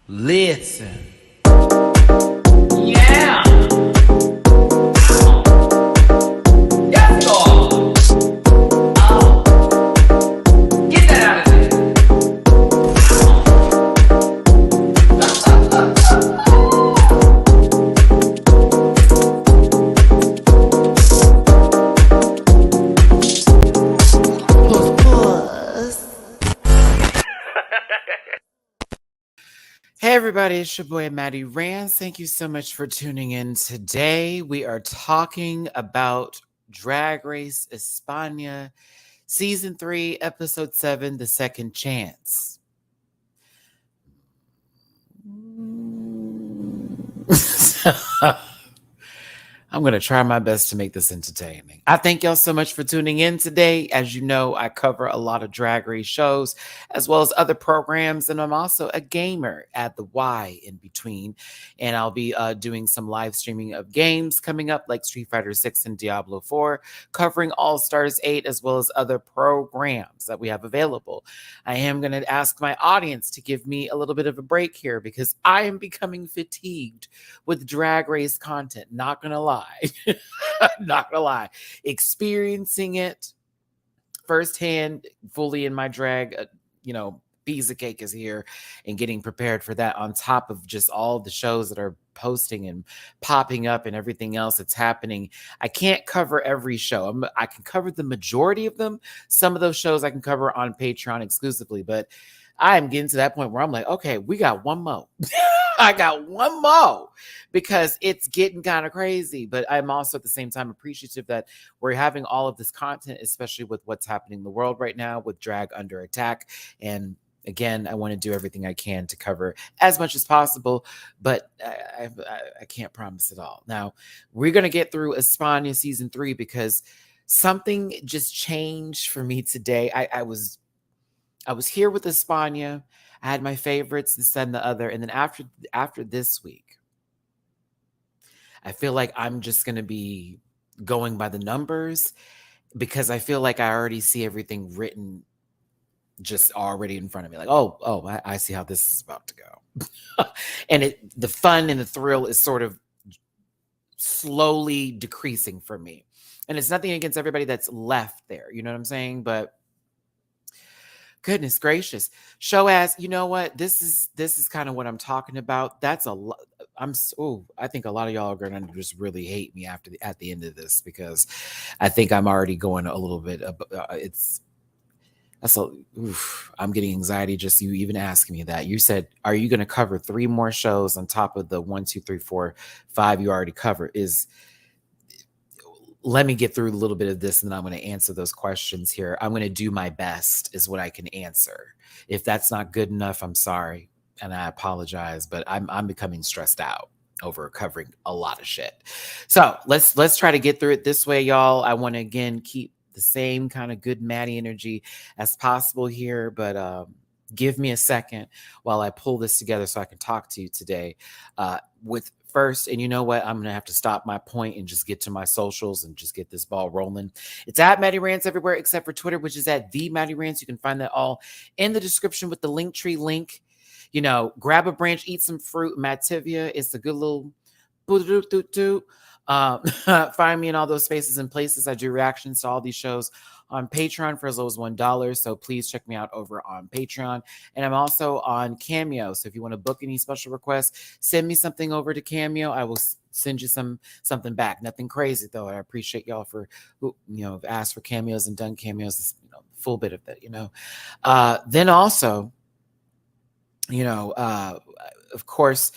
Listen. Yeah. Yes, God. Get that out of there. Hey everybody, it's your boy Matty Rants. Thank you so much for tuning in today. We are talking about Drag Race España, Season 3, Episode 7, The Second Chance. I'm going to try my best to make this entertaining. I thank y'all so much for tuning in today. As you know, I cover a lot of Drag Race shows as well as other programs, and I'm also a gamer at the Y in between. And I'll be doing some live streaming of games coming up like Street Fighter 6 and Diablo 4, covering All Stars 8 as well as other programs that we have available. I am going to ask my audience to give me a little bit of a break here because I am becoming fatigued with Drag Race content. Not going to lie. Not gonna lie, experiencing it firsthand, fully in my drag, piece of cake is here, and getting prepared for that on top of just all the shows that are posting and popping up and everything else that's happening. I can't cover every show. I can cover the majority of them. Some of those shows I can cover on Patreon exclusively, but I'm getting to that point where I'm like, okay, we got one more. I got one more because it's getting kind of crazy. But I'm also at the same time appreciative that we're having all of this content, especially with what's happening in the world right now with drag under attack. And again, I want to do everything I can to cover as much as possible, but I can't promise it all. Now, we're going to get through España Season 3 because something just changed for me today. I was here with España. I had my favorites, this and the other. And then after this week, I feel like I'm just going to be going by the numbers because I feel like I already see everything written just already in front of me. Like, I see how this is about to go. And the fun and the thrill is sort of slowly decreasing for me. And it's nothing against everybody that's left there. You know what I'm saying? But goodness gracious. Show as, you know what? This is kind of what I'm talking about. That's a lot. I think a lot of y'all are going to just really hate me at the end of this because I think I'm already going a little bit. I'm getting anxiety just you even asking me that. You said, are you going to cover 3 more shows on top of the 1, 2, 3, 4, 5 you already covered? Let me get through a little bit of this and then I'm going to answer those questions here. I'm going to do my best is what I can answer. If that's not good enough, I'm sorry. And I apologize, but I'm becoming stressed out over covering a lot of shit. So let's try to get through it this way, y'all. I want to, again, keep the same kind of good Matty energy as possible here, but give me a second while I pull this together so I can talk to you today with first, and you know what? I'm going to have to stop my point and just get to my socials and just get this ball rolling. It's at MattyRants everywhere except for Twitter, which is at the MattyRants. You can find that all in the description with the Linktree link. You know, grab a branch, eat some fruit. Mativia, it's a good little find me in all those spaces and places. I do reactions to all these shows on Patreon for as low as $1. So please check me out over on Patreon. And I'm also on Cameo. So if you want to book any special requests, send me something over to Cameo. I will send you something back. Nothing crazy though. I appreciate y'all for who have asked for cameos and done cameos. Full bit of that. Then also, of course,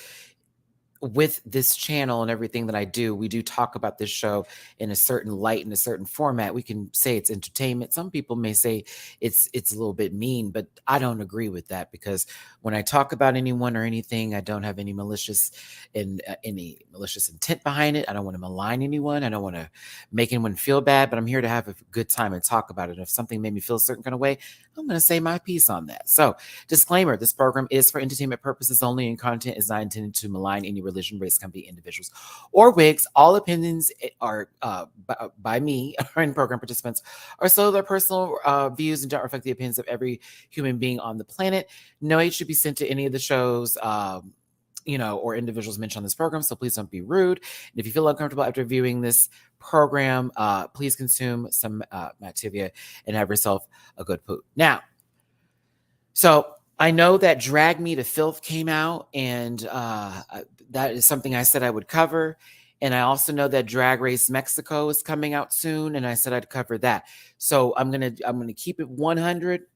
with this channel and everything that I do, we do talk about this show in a certain light, in a certain format. We can say it's entertainment. Some people may say it's a little bit mean, but I don't agree with that because when I talk about anyone or anything, I don't have any malicious intent behind it. I don't want to malign anyone. I don't want to make anyone feel bad, but I'm here to have a good time and talk about it. If something made me feel a certain kind of way, I'm going to say my piece on that. So disclaimer, this program is for entertainment purposes only and content is not intended to malign any religion, race, company, individuals, or wigs. All opinions are by me and program participants are solely their personal views and don't reflect the opinions of every human being on the planet. No aid should be sent to any of the shows. Or individuals mentioned on this program, so please don't be rude. And if you feel uncomfortable after viewing this program, please consume some Activia and have yourself a good poop. Now, so I know that Drag Me to Filth came out, and that is something I said I would cover. And I also know that Drag Race Mexico is coming out soon, and I said I'd cover that. So I'm gonna keep it 100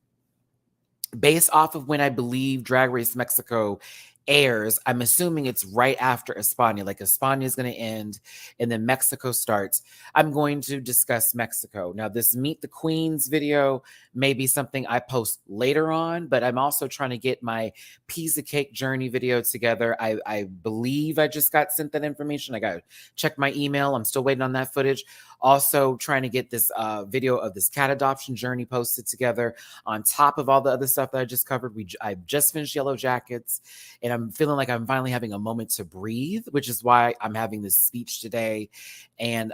based off of when I believe Drag Race Mexico airs. I'm assuming it's right after España. Like España is going to end and then Mexico starts. I'm going to discuss Mexico. Now, this Meet the Queens video may be something I post later on, but I'm also trying to get my Piece of Cake journey video together. I believe I just got sent that information. I got to check my email. I'm still waiting on that footage. Also trying to get this video of this cat adoption journey posted together on top of all the other stuff that I just covered. I just finished Yellow Jackets, and I'm feeling like I'm finally having a moment to breathe, which is why I'm having this speech today. And,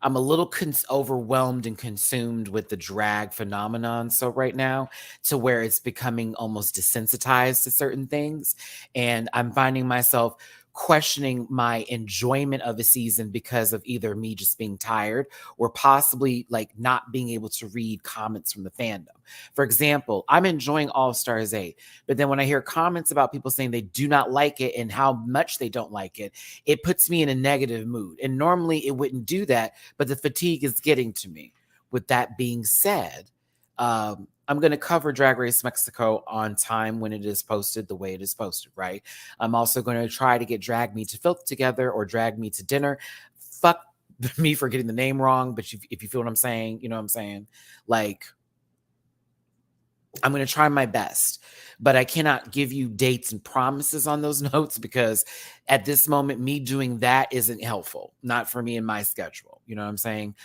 I'm a little overwhelmed and consumed with the drag phenomenon. So right now, to where it's becoming almost desensitized to certain things. And I'm finding myself questioning my enjoyment of a season because of either me just being tired or possibly like not being able to read comments from the fandom. For example, I'm enjoying All Stars 8, but then when I hear comments about people saying they do not like it and how much they don't like it, it puts me in a negative mood. And normally it wouldn't do that, but the fatigue is getting to me. With that being said, I'm going to cover Drag Race Mexico on time when it is posted the way it is posted, right? I'm also going to try to get Drag Me to Filth together or Drag Me to Dinner. Fuck me for getting the name wrong, but if you feel what I'm saying, you know what I'm saying? Like, I'm going to try my best, but I cannot give you dates and promises on those notes because at this moment, me doing that isn't helpful, not for me and my schedule. You know what I'm saying?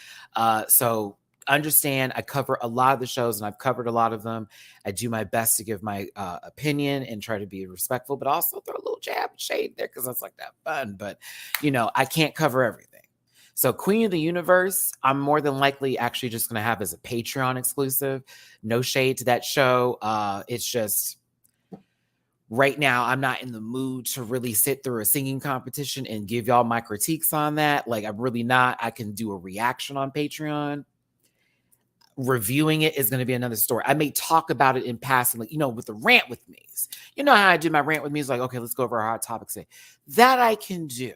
So understand, I cover a lot of the shows and I've covered a lot of them. I do my best to give my opinion and try to be respectful, but also throw a little jab shade there because that's like that fun. But, I can't cover everything. So Queen of the Universe, I'm more than likely actually just going to have as a Patreon exclusive. No shade to that show. It's just right now I'm not in the mood to really sit through a singing competition and give y'all my critiques on that. Like I'm really not. I can do a reaction on Patreon. Reviewing it is going to be another story. I may talk about it in passing, like, with the rant with me's. You know how I do my rant with me is like, okay, let's go over our hot topics. That I can do.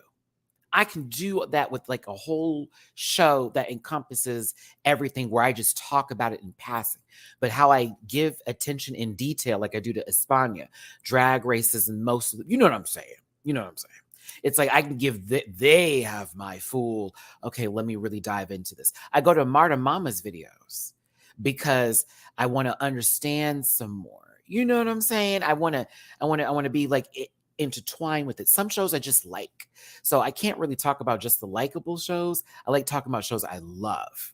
I can do that with like a whole show that encompasses everything where I just talk about it in passing. But how I give attention in detail, like I do to España, drag races, and most of you know what I'm saying. You know what I'm saying. It's like I can give they have my full, okay, let me really dive into this. I go to Marta Mama's videos because I want to understand some more. You know what I'm saying? I want to be like intertwined with it. Some shows I just like. So I can't really talk about just the likable shows. I like talking about shows I love.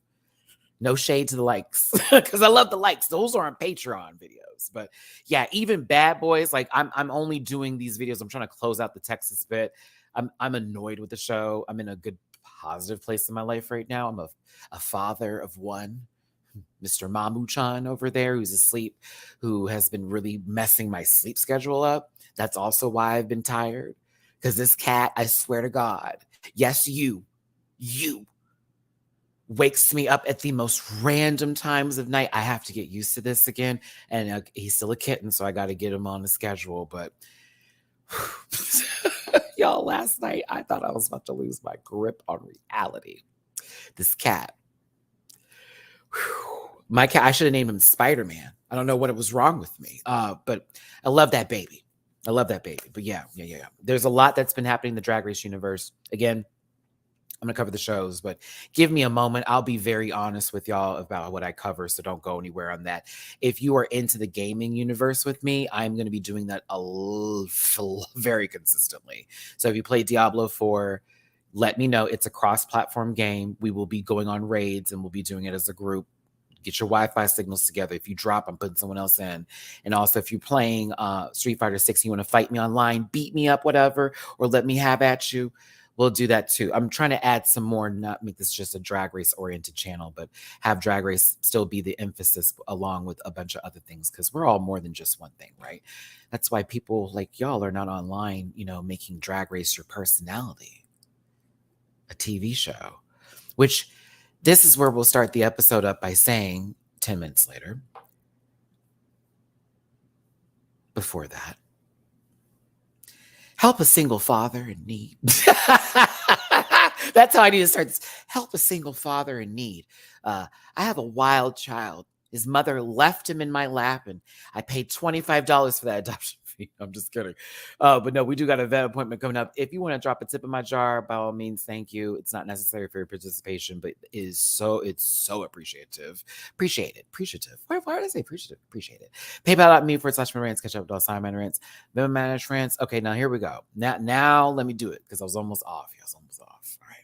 No shade to the likes because I love the likes. Those are on Patreon videos. But yeah, even Bad Boys, like I'm only doing these videos. I'm trying to close out the Texas bit. I'm annoyed with the show. I'm in a good positive place in my life right now. I'm a father of one. Mr. Mamu-chan over there who's asleep, who has been really messing my sleep schedule up. That's also why I've been tired. Because this cat, I swear to God, yes, you wakes me up at the most random times of night. I have to get used to this again. And he's still a kitten, so I got to get him on the schedule. But y'all, last night, I thought I was about to lose my grip on reality. This cat. My cat, I should have named him Spider-Man. I don't know what was wrong with me. But I love that baby. But yeah. There's a lot that's been happening in the Drag Race universe. Again, I'm going to cover the shows, but give me a moment. I'll be very honest with y'all about what I cover, so don't go anywhere on that. If you are into the gaming universe with me, I'm going to be doing that very consistently. So if you play Diablo 4, let me know. It's a cross-platform game. We will be going on raids, and we'll be doing it as a group, Get your Wi-Fi signals together. If you drop, I'm putting someone else in. And also, if you're playing Street Fighter 6 and you want to fight me online, beat me up, whatever, or let me have at you, we'll do that too. I'm trying to add some more, not make this just a Drag Race oriented channel, but have Drag Race still be the emphasis along with a bunch of other things, because we're all more than just one thing, right? That's why people like y'all are not online, making Drag Race your personality, a TV show, which this is where we'll start the episode up by saying 10 minutes later. Before that, help a single father in need. That's how I need to start this. Help a single father in need. I have a wild child. His mother left him in my lap, and I paid $25 for that adoption fee. I'm just kidding. But no, we do got a vet appointment coming up. If you want to drop a tip in my jar, by all means, thank you. It's not necessary for your participation, but it's so appreciative. Appreciative. Why did I say appreciative? Appreciate it. PayPal.me/MattyRants. Catch up with all sign MattyRants. Venmo MattyRants. Okay, now here we go. Now let me do it, because I was almost off. All right.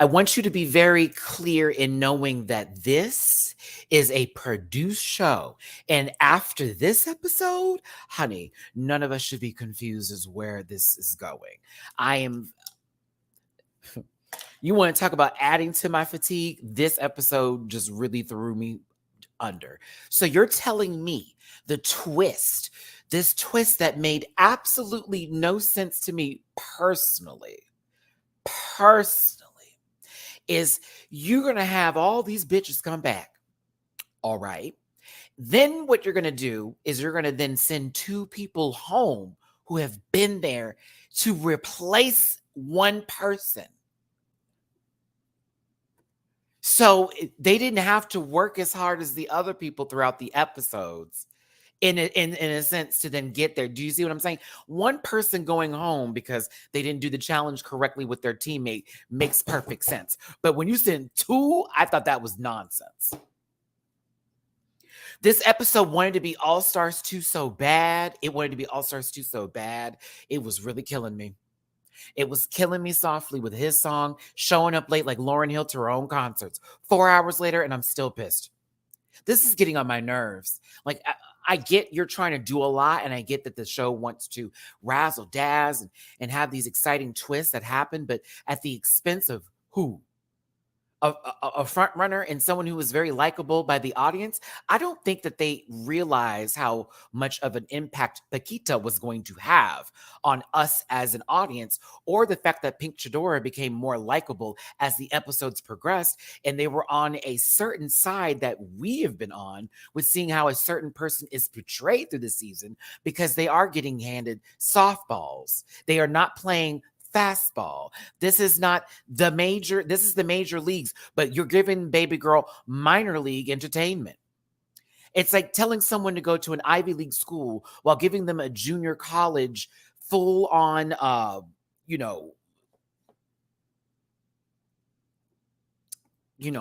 I want you to be very clear in knowing that this is a produced show. And after this episode, honey, none of us should be confused as where this is going. You want to talk about adding to my fatigue? This episode just really threw me under. So you're telling me this twist that made absolutely no sense to me personally, is you're going to have all these bitches come back. All right. Then what you're going to do is you're going to then send 2 people home who have been there to replace one person. So they didn't have to work as hard as the other people throughout the episodes in a sense to then get there. Do you see what I'm saying? One person going home because they didn't do the challenge correctly with their teammate makes perfect sense. But when you send 2, I thought that was nonsense. This episode wanted to be All Stars 2 so bad. It was really killing me. It was killing me softly with his song, showing up late like Lauryn Hill to her own concerts. 4 hours later, and I'm still pissed. This is getting on my nerves. Like, I get you're trying to do a lot, and I get that the show wants to razzle dazz and have these exciting twists that happen, but at the expense of who? A front runner and someone who was very likable by the audience. I don't think that they realize how much of an impact Paquita was going to have on us as an audience, or the fact that Pink Chidora became more likable as the episodes progressed, and they were on a certain side that we have been on with seeing how a certain person is portrayed through the season, because they are getting handed softballs. They are not playing fastball. This is not the major, this is the major leagues, but you're giving baby girl minor league entertainment. It's like telling someone to go to an Ivy League school while giving them a junior college full on,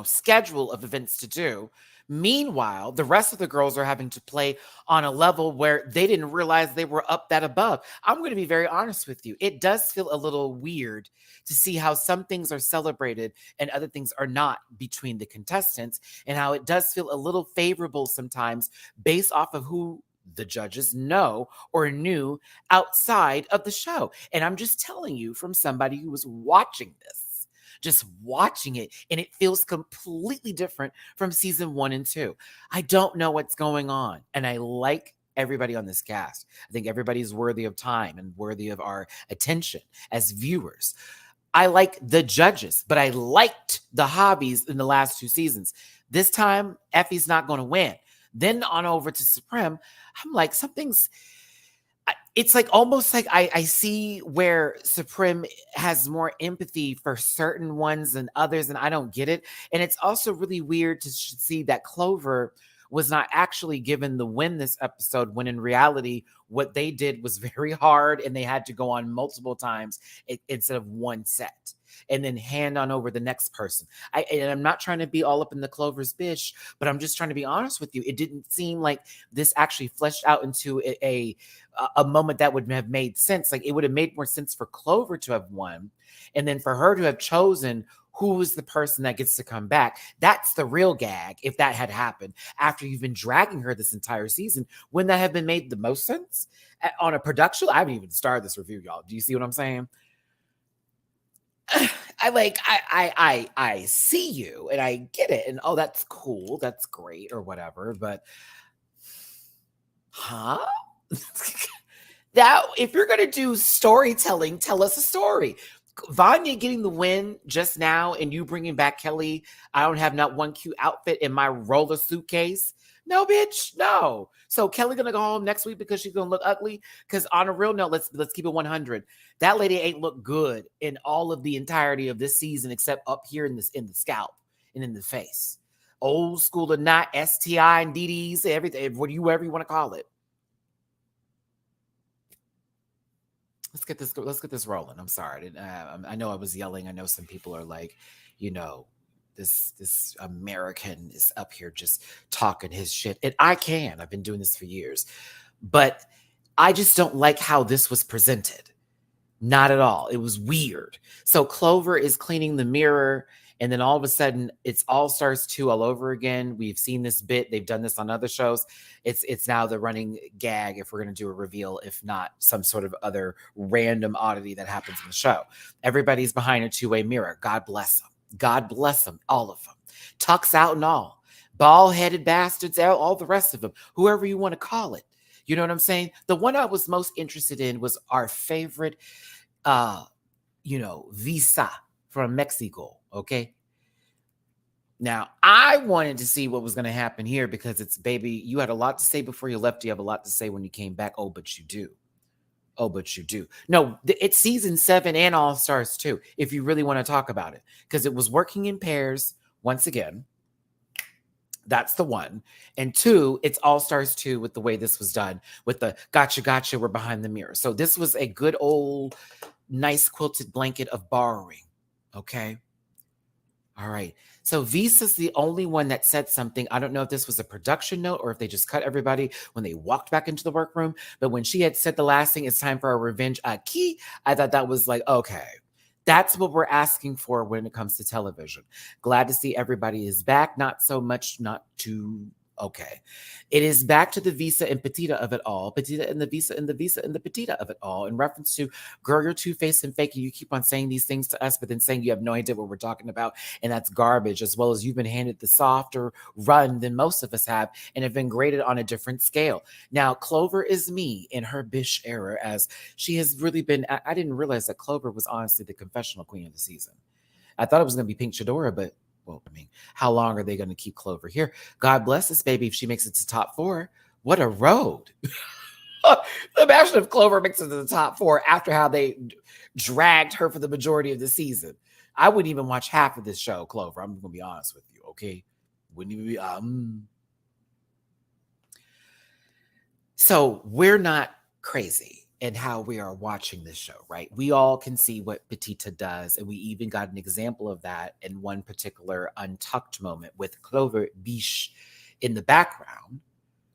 schedule of events to do. Meanwhile, the rest of the girls are having to play on a level where they didn't realize they were up that above. I'm going to be very honest with you. It does feel a little weird to see how some things are celebrated and other things are not between the contestants, and how it does feel a little favorable sometimes based off of who the judges know or knew outside of the show. And I'm just telling you from somebody who was watching this. Just watching it, and it feels completely different from season 1 and 2. I don't know what's going on, and I like everybody on this cast. I think everybody's worthy of time and worthy of our attention as viewers. I like the judges, but I liked the hobbies in the last 2 seasons. This time, Effie's not going to win. Then on over to Supreme, I'm like, it's like almost like I see where Supreme has more empathy for certain ones than others, and I don't get it. And it's also really weird to see that Clover was not actually given the win this episode, when in reality, what they did was very hard, and they had to go on multiple times instead of one set, and then hand on over the next person. I'm not trying to be all up in the Clover's bitch, but I'm just trying to be honest with you. It didn't seem like this actually fleshed out into a moment that would have made sense. Like, it would have made more sense for Clover to have won, and then for her to have chosen who is the person that gets to come back? That's the real gag. If that had happened after you've been dragging her this entire season, wouldn't that have been made the most sense? On a production, I haven't even started this review, y'all. Do you see what I'm saying? I see you and I get it. And oh, that's cool. That's great or whatever. But huh? That if you're gonna do storytelling, tell us a story. Vanya getting the win just now and you bringing back Kelly. I don't have not one cute outfit in my roller suitcase. No, bitch, no. So Kelly gonna go home next week because she's gonna look ugly. Because on a real note, let's keep it 100. That lady ain't look good in all of the entirety of this season, except up here in the scalp and in the face. Old school or not, STI and DDs, everything, whatever you want to call it. Let's get this rolling. I'm sorry. I know I was yelling. I know some people are like, this American is up here just talking his shit. And I've been doing this for years. But I just don't like how this was presented. Not at all. It was weird. So Clover is cleaning the mirror, and then all of a sudden it's All Stars 2 all over again. We've seen this bit. They've done this on other shows. It's now the running gag if we're going to do a reveal, if not some sort of other random oddity that happens in the show. Everybody's behind a two-way mirror. God bless them. God bless them, all of them. Tucks out and all. Bald-headed bastards, all the rest of them. Whoever you want to call it. You know what I'm saying? The one I was most interested in was our favorite, Visa from Mexico, okay? Now, I wanted to see what was going to happen here because it's, baby, you had a lot to say before you left. You have a lot to say when you came back. Oh, but you do. Oh, but you do. No, it's season 7 and All Stars 2, if you really want to talk about it, because it was working in pairs once again. That's the one. And 2, it's All Stars 2 with the way this was done with the gotcha, we're behind the mirror. So this was a good old nice quilted blanket of borrowing. Okay. All right. So Visa's the only one that said something. I don't know if this was a production note or if they just cut everybody when they walked back into the workroom. But when she had said the last thing, it's time for a revenge key, I thought that was like, okay. That's what we're asking for when it comes to television. Glad to see everybody is back. Not so much, not too okay. It is back to the Visa and Petita of it all. Petita and the Visa and the Visa and the Petita of it all. In reference to, girl, you're two-faced and fake, and you keep on saying these things to us, but then saying you have no idea what we're talking about, and that's garbage, as well as you've been handed the softer run than most of us have, and have been graded on a different scale. Now, Clover is me in her bish era, as she has really been, I didn't realize that Clover was honestly the confessional queen of the season. I thought it was going to be Pink Chidora, but well, I mean, how long are they going to keep Clover here? God bless this baby if she makes it to top 4. What a road. Imagine if Clover makes it to the top 4 after how they dragged her for the majority of the season. I wouldn't even watch half of this show, Clover. I'm going to be honest with you, okay? Wouldn't even be... So we're not crazy and how we are watching this show, right? We all can see what Petita does, and we even got an example of that in one particular untucked moment with Clover Biche in the background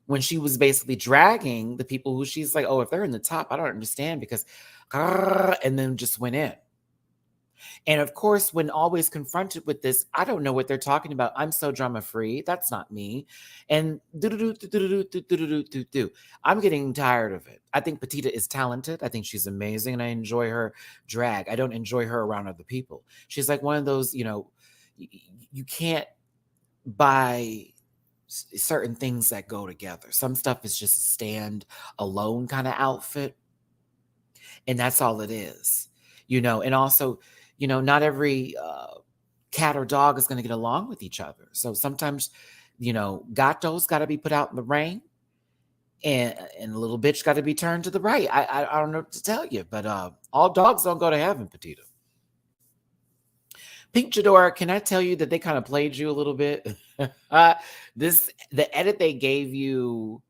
when she was basically dragging the people who she's like, oh, if they're in the top, I don't understand because, and then just went in. And of course, when always confronted with this, I don't know what they're talking about. I'm so drama free. That's not me. And I'm getting tired of it. I think Petita is talented. I think she's amazing. And I enjoy her drag. I don't enjoy her around other people. She's like one of those, you can't buy certain things that go together. Some stuff is just a stand alone kind of outfit. And that's all it is, and also, not every cat or dog is going to get along with each other. So sometimes, gatos got to be put out in the rain, and a little bitch got to be turned to the right. I don't know what to tell you, but all dogs don't go to heaven, Petita. Pink Chidora, can I tell you that they kind of played you a little bit? The edit they gave you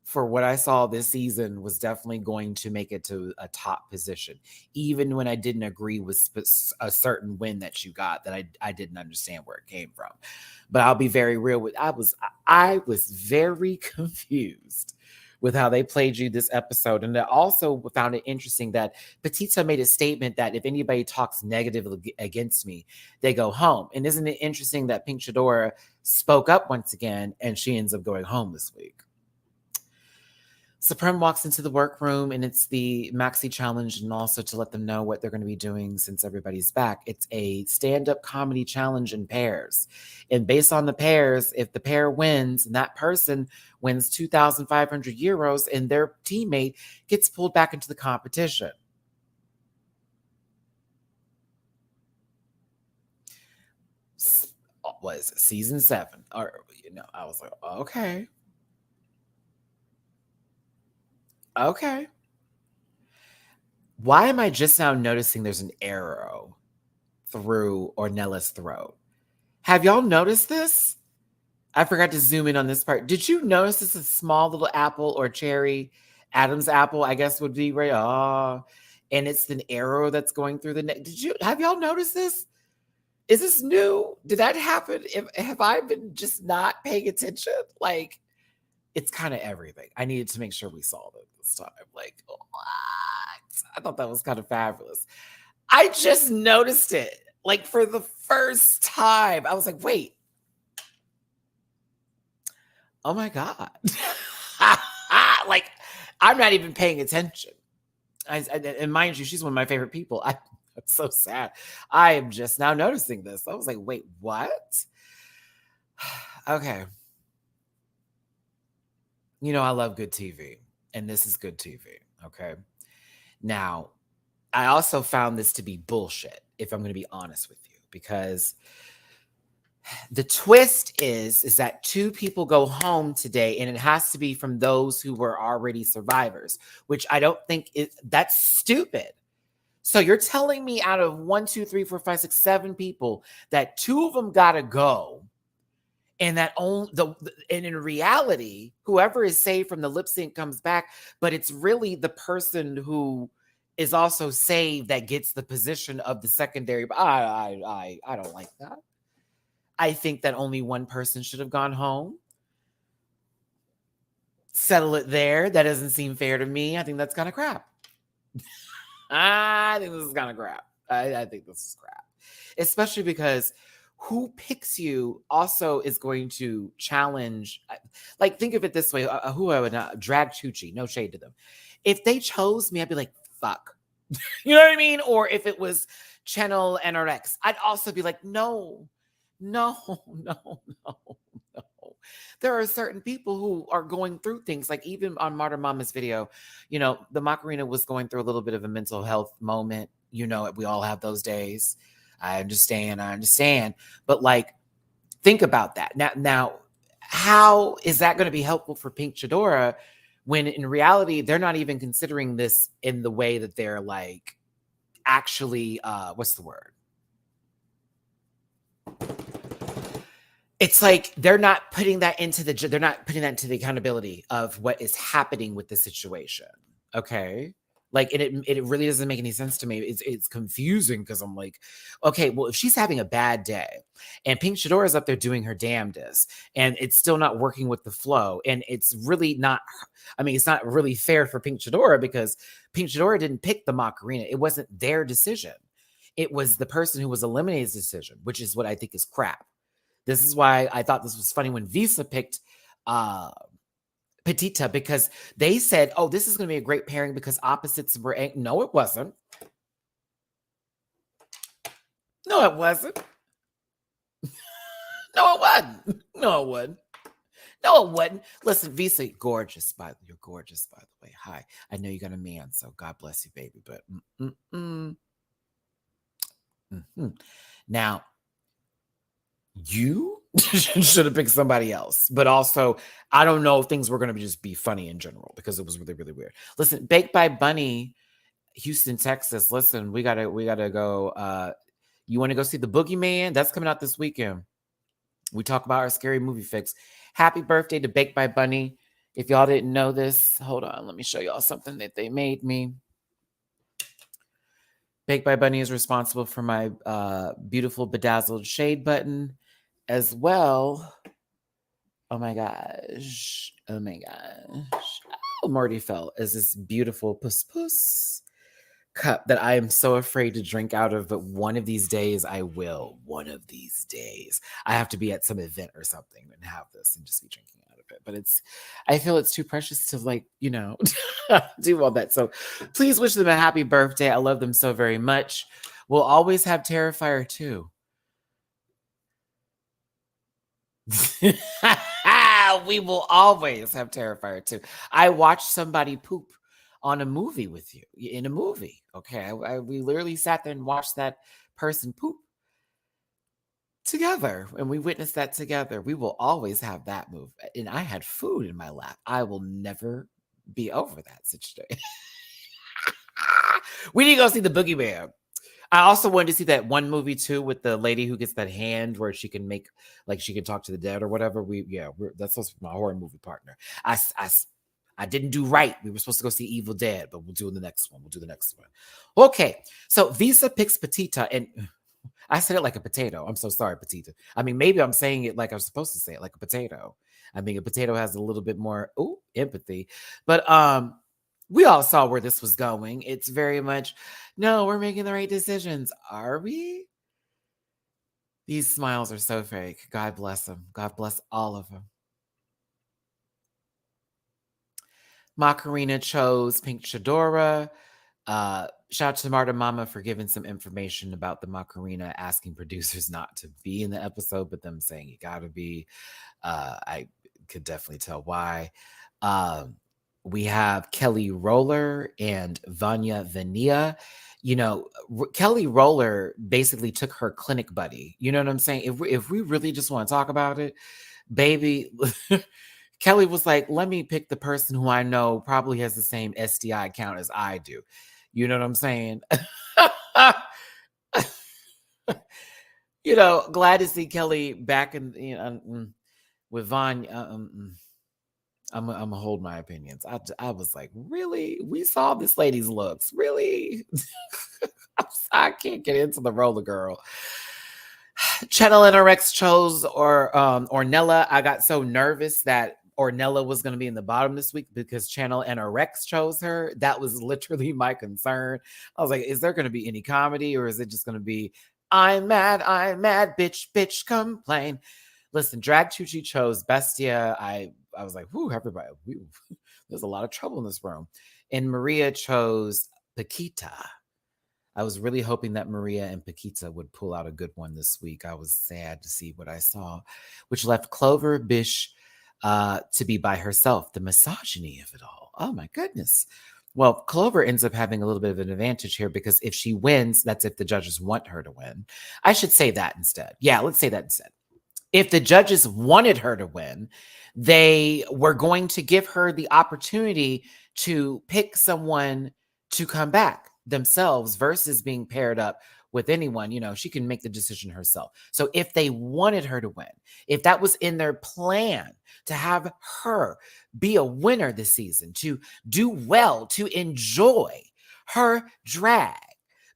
for what I saw this season was definitely going to make it to a top position, even when I didn't agree with a certain win that you got, that I didn't understand where it came from. But I'll be very real with, I was very confused with how they played you this episode. And I also found it interesting that Petita made a statement that if anybody talks negatively against me, they go home. And isn't it interesting that Pink Shadora spoke up once again and she ends up going home this week? Supreme walks into the workroom and it's the Maxi Challenge, and also to let them know what they're going to be doing since everybody's back. It's a stand-up comedy challenge in pairs. And based on the pairs, if the pair wins and that person wins 2,500 euros and their teammate gets pulled back into the competition. Was season 7. Or, I was like, okay. Okay. Why am I just now noticing there's an arrow through Ornella's throat? Have y'all noticed this? I forgot to zoom in on this part. Did you notice this is a small little apple or cherry? Adam's apple, I guess, would be right. Oh, and it's an arrow that's going through the neck. Have y'all noticed this? Is this new? Did that happen? Have I been just not paying attention? Like, it's kind of everything. I needed to make sure we saw it this time. Like, what? I thought that was kind of fabulous. I just noticed it, like, for the first time. I was like, wait. Oh my God. Like, I'm not even paying attention. And mind you, she's one of my favorite people. I'm so sad. I am just now noticing this. I was like, wait, what? Okay. I love good TV, and this is good TV, okay? Now, I also found this to be bullshit, if I'm going to be honest with you, because the twist is that 2 people go home today, and it has to be from those who were already survivors, which I don't think that's stupid. So you're telling me out of 1, 2, 3, 4, 5, 6, 7 people that 2 of them got to go. And that and in reality, whoever is saved from the lip sync comes back, but it's really the person who is also saved that gets the position of the secondary. I don't like that. I think that only one person should have gone home. Settle it there. That doesn't seem fair to me. I think that's kind of crap. I think this is kind of crap. I think this is crap, especially because who picks you also is going to challenge. Like, think of it this way. Who I would not drag Tucci, no shade to them. If they chose me, I'd be like, fuck. You know what I mean? Or if it was Channel NRX, I'd also be like, no. There are certain people who are going through things, like even on Marta Mama's video, the Macarena was going through a little bit of a mental health moment. We all have those days. I understand. But like, think about that. Now, how is that going to be helpful for Pink Shadora when in reality, they're not even considering this in the way that they're like, actually, what's the word? It's like they're not putting that into the accountability of what is happening with the situation. Okay. Like, it really doesn't make any sense to me. It's confusing because I'm like, okay, well, if she's having a bad day and Pink Shadora is up there doing her damnedest and it's still not working with the flow, and it's really not, it's not really fair for Pink Shadora because Pink Shadora didn't pick the Macarena. It wasn't their decision. It was the person who was eliminated's decision, which is what I think is crap. This is why I thought this was funny when Visa picked Petita, because they said, oh, this is going to be a great pairing because opposites were... No, it wasn't. No, it wasn't. No, it wasn't. No, it wasn't. No, it wasn't. Listen, Visa, you're gorgeous, by the way. Hi. I know you got a man, so God bless you, baby. But now, you should have picked somebody else. But also, I don't know if things were going to just be funny in general because it was really, really weird. Listen, Baked by Bunny, Houston, Texas. Listen, we gotta go. You want to go see The Boogeyman? That's coming out this weekend. We talk about our scary movie fix. Happy birthday to Baked by Bunny. If y'all didn't know this, hold on. Let me show y'all something that they made me. Baked by Bunny is responsible for my beautiful bedazzled shade button as well. Oh my gosh. Marty fell as this beautiful puss cup that I am so afraid to drink out of, but one of these days I will. One of these days. I have to be at some event or something and have this and just be drinking out of it. But I feel it's too precious to do all that. So please wish them a happy birthday. I love them so very much. We'll always have Terrifier too. We will always have Terrifier too. I watched somebody poop on a movie with you in a movie. Okay. We literally sat there and watched that person poop together and we witnessed that together. We will always have that move. And I had food in my lap. I will never be over that situation. We need to go see the Boogeyman. I also wanted to see that one movie too with the lady who gets that hand where she can make, like, she can talk to the dead or whatever. That's supposed to be my horror movie partner. I didn't do right. We were supposed to go see Evil Dead, but we'll do the next one. Okay. So Visa picks Petita, and I said it like a potato. I'm so sorry, Petita. I mean, maybe I'm saying it like I'm supposed to say it, like a potato. I mean, a potato has a little bit more empathy, but we all saw where this was going. It's very much, no, we're making the right decisions. Are we? These smiles are so fake. God bless them. God bless all of them. Macarena chose Pink Chadora. Shout out to Marta Mama for giving some information about the Macarena, asking producers not to be in the episode, but them saying you gotta be. I could definitely tell why. We have Kelly Roller and Vanya Vania. Kelly Roller basically took her clinic buddy. You know what I'm saying? If we really just want to talk about it, baby, Kelly was like, let me pick the person who I know probably has the same STI count as I do. You know what I'm saying? Glad to see Kelly back in, with Vanya. I'm going to hold my opinions. I was like, really? We saw this lady's looks. Really? I can't get into the roller girl. Channel NRX chose Ornella. I got so nervous that Ornella was going to be in the bottom this week because Channel NRX chose her. That was literally my concern. I was like, is there going to be any comedy, or is it just going to be, I'm mad, bitch, complain. Listen, Drag Tucci chose Bestia. I was like, whoo, everybody, there's a lot of trouble in this room. And Maria chose Paquita. I was really hoping that Maria and Paquita would pull out a good one this week. I was sad to see what I saw, which left Clover Bish to be by herself. The misogyny of it all. Oh my goodness. Well, Clover ends up having a little bit of an advantage here because if she wins, that's if the judges want her to win. I should say that instead. Yeah, let's say that instead. If the judges wanted her to win, they were going to give her the opportunity to pick someone to come back themselves versus being paired up with anyone. She can make the decision herself. So if they wanted her to win, if that was in their plan to have her be a winner this season, to do well, to enjoy her drag,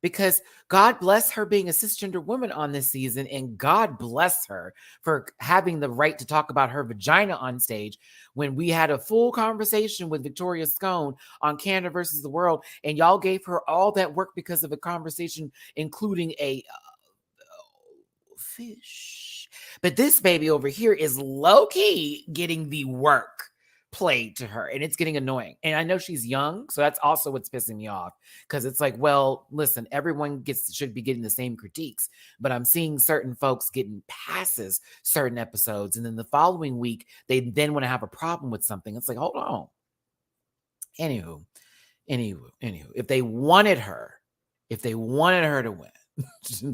because God bless her being a cisgender woman on this season, and God bless her for having the right to talk about her vagina on stage when we had a full conversation with Victoria Scone on Canada versus the World, and y'all gave her all that work because of a conversation including a fish. But this baby over here is low-key getting the work played to her, and it's getting annoying. And I know she's young, so that's also what's pissing me off, because it's like, well, listen, everyone should be getting the same critiques, but I'm seeing certain folks getting passes certain episodes, and then the following week they then want to have a problem with something. It's like, hold on. Anywho, if they wanted her to win,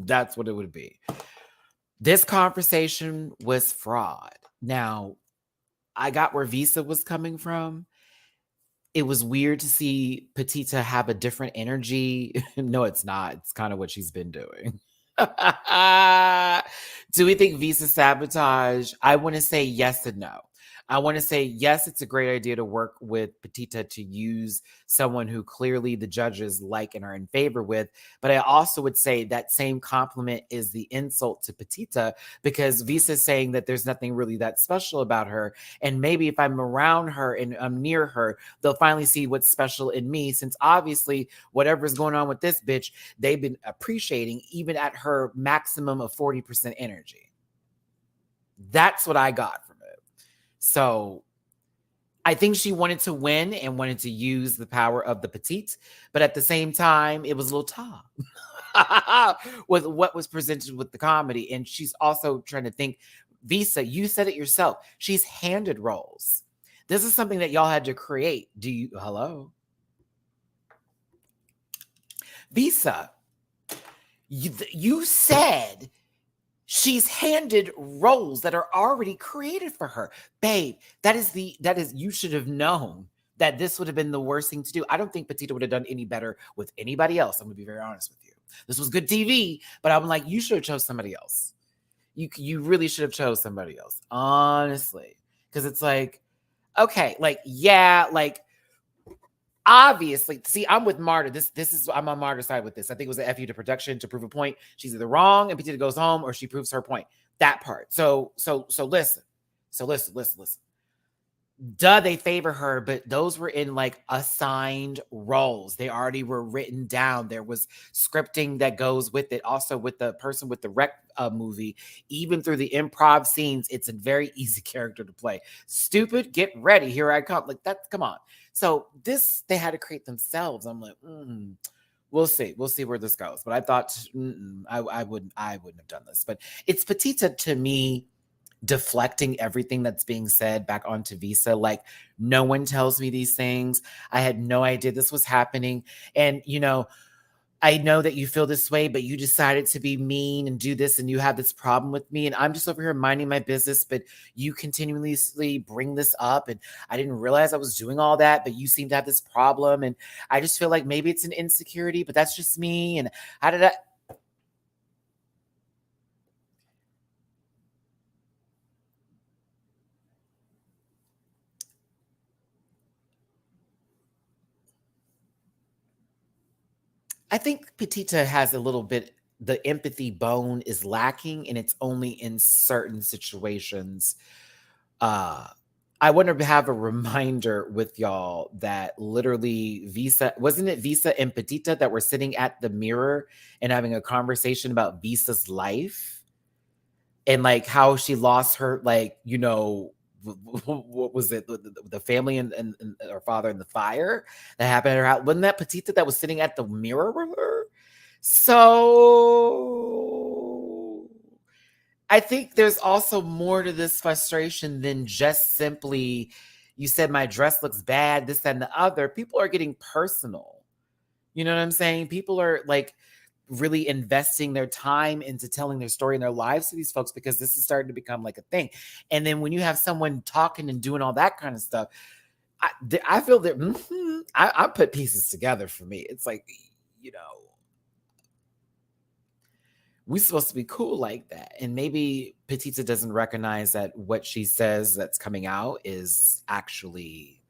that's what it would be. This conversation was fraud. Now, I got where Visa was coming from. It was weird to see Petita have a different energy. No, it's not. It's kind of what she's been doing. Do we think Visa sabotage? I want to say yes and no. I want to say, yes, it's a great idea to work with Petita to use someone who clearly the judges like and are in favor with. But I also would say that same compliment is the insult to Petita, because Visa's saying that there's nothing really that special about her. And maybe if I'm around her and I'm near her, they'll finally see what's special in me, since obviously whatever's going on with this bitch, they've been appreciating even at her maximum of 40% energy. That's what I got from it. So I think she wanted to win and wanted to use the power of the petite, but at the same time, it was a little tough with what was presented with the comedy. And she's also trying to think, Visa, you said it yourself. She's handed roles. This is something that y'all had to create. Hello? Visa, you said she's handed roles that are already created for her. Babe, you should have known that this would have been the worst thing to do. I don't think Petita would have done any better with anybody else. I'm going to be very honest with you. This was good TV, but I'm like, you should have chose somebody else. You really should have chose somebody else, honestly. Because it's like, okay, like, yeah, like, obviously, see, I'm with Marta. I'm on Marta's side with this. I think it was an FU to production to prove a point. She's either wrong and Petita goes home, or she proves her point. That part. So listen. Listen. Duh, they favor her, but those were in like assigned roles. They already were written down. There was scripting that goes with it. Also, with the person with the rec movie, even through the improv scenes, it's a very easy character to play. Stupid, get ready, here I come. Like that, come on. So this, they had to create themselves. I'm like, we'll see where this goes. But I thought, I wouldn't have done this. But it's Petita to me deflecting everything that's being said back onto Visa. Like, no one tells me these things. I had no idea this was happening. And, I know that you feel this way, but you decided to be mean and do this, and you have this problem with me. And I'm just over here minding my business, but you continuously bring this up. And I didn't realize I was doing all that, but you seem to have this problem. And I just feel like maybe it's an insecurity, but that's just me. And how did I think Petita has a little bit, the empathy bone is lacking, and it's only in certain situations. I want to have a reminder with y'all that literally wasn't it Visa and Petita that were sitting at the mirror and having a conversation about Visa's life and like how she lost her, like, what was it? The family and her father in the fire that happened at her house. Wasn't that Petita that was sitting at the mirror with her? So I think there's also more to this frustration than just simply, you said my dress looks bad, this, that, and the other. People are getting personal. You know what I'm saying? People are like really investing their time into telling their story and their lives to these folks, because this is starting to become like a thing. And then when you have someone talking and doing all that kind of stuff, I feel that I put pieces together for me. It's like, we're supposed to be cool like that. And maybe Petita doesn't recognize that what she says that's coming out is actually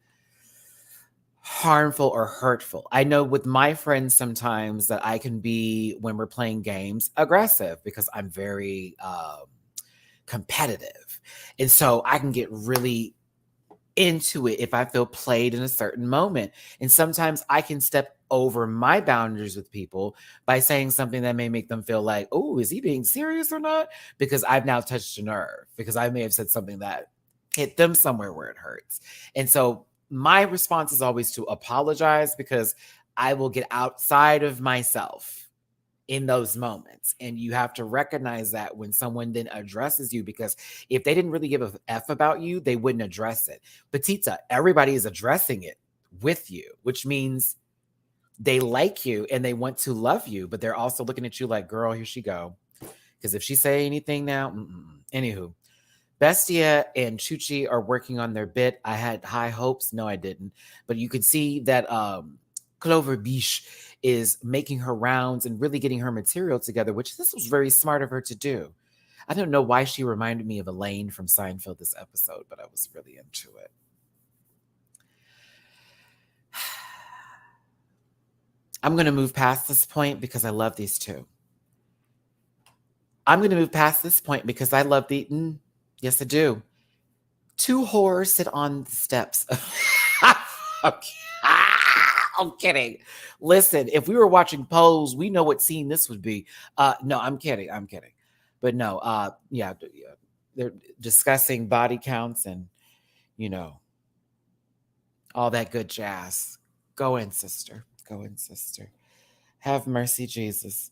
harmful or hurtful. I know with my friends sometimes that I can be, when we're playing games, aggressive, because I'm very competitive. And so I can get really into it if I feel played in a certain moment. And sometimes I can step over my boundaries with people by saying something that may make them feel like, oh, is he being serious or not? Because I've now touched a nerve, because I may have said something that hit them somewhere where it hurts. And so my response is always to apologize, because I will get outside of myself in those moments. And you have to recognize that when someone then addresses you, because if they didn't really give a F about you, they wouldn't address it. Petita, everybody is addressing it with you, which means they like you and they want to love you, but they're also looking at you like, girl, here she go. Because if she say anything now, anywho, Bestia and Chuchi are working on their bit. I had high hopes. No, I didn't. But you could see that Clover Biche is making her rounds and really getting her material together, which this was very smart of her to do. I don't know why she reminded me of Elaine from Seinfeld this episode, but I was really into it. I'm going to move past this point because I love these two. I'm going to move past this point because I love yes, I do. Two whores sit on the steps. Okay. I'm kidding. Listen, if we were watching Pose, we know what scene this would be. No, I'm kidding. But no, yeah, they're discussing body counts and, all that good jazz. Go in, sister. Go in, sister. Have mercy, Jesus.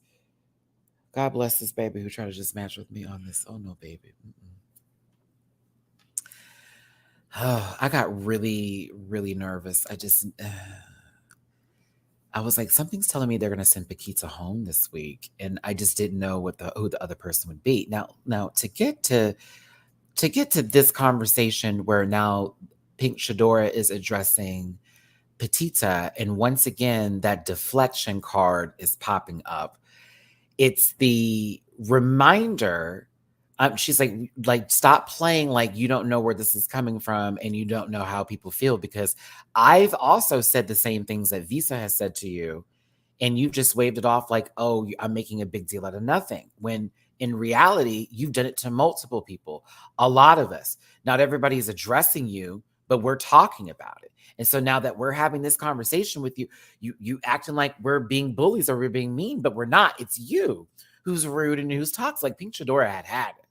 God bless this baby who tried to just match with me on this. Oh, no, baby. Oh, I got really, really nervous. I was like, something's telling me they're going to send Paquita home this week, and I just didn't know who the other person would be. Now to get to this conversation where now Pink Shadora is addressing Petita, and once again that deflection card is popping up. It's the reminder. She's like, stop playing like you don't know where this is coming from and you don't know how people feel, because I've also said the same things that Visa has said to you, and you just waved it off like, oh, I'm making a big deal out of nothing. When in reality, you've done it to multiple people, a lot of us. Not everybody's addressing you, but we're talking about it. And so now that we're having this conversation with you, you acting like we're being bullies or we're being mean, but we're not. It's you who's rude and who's toxic. Like Pink Shadora had it.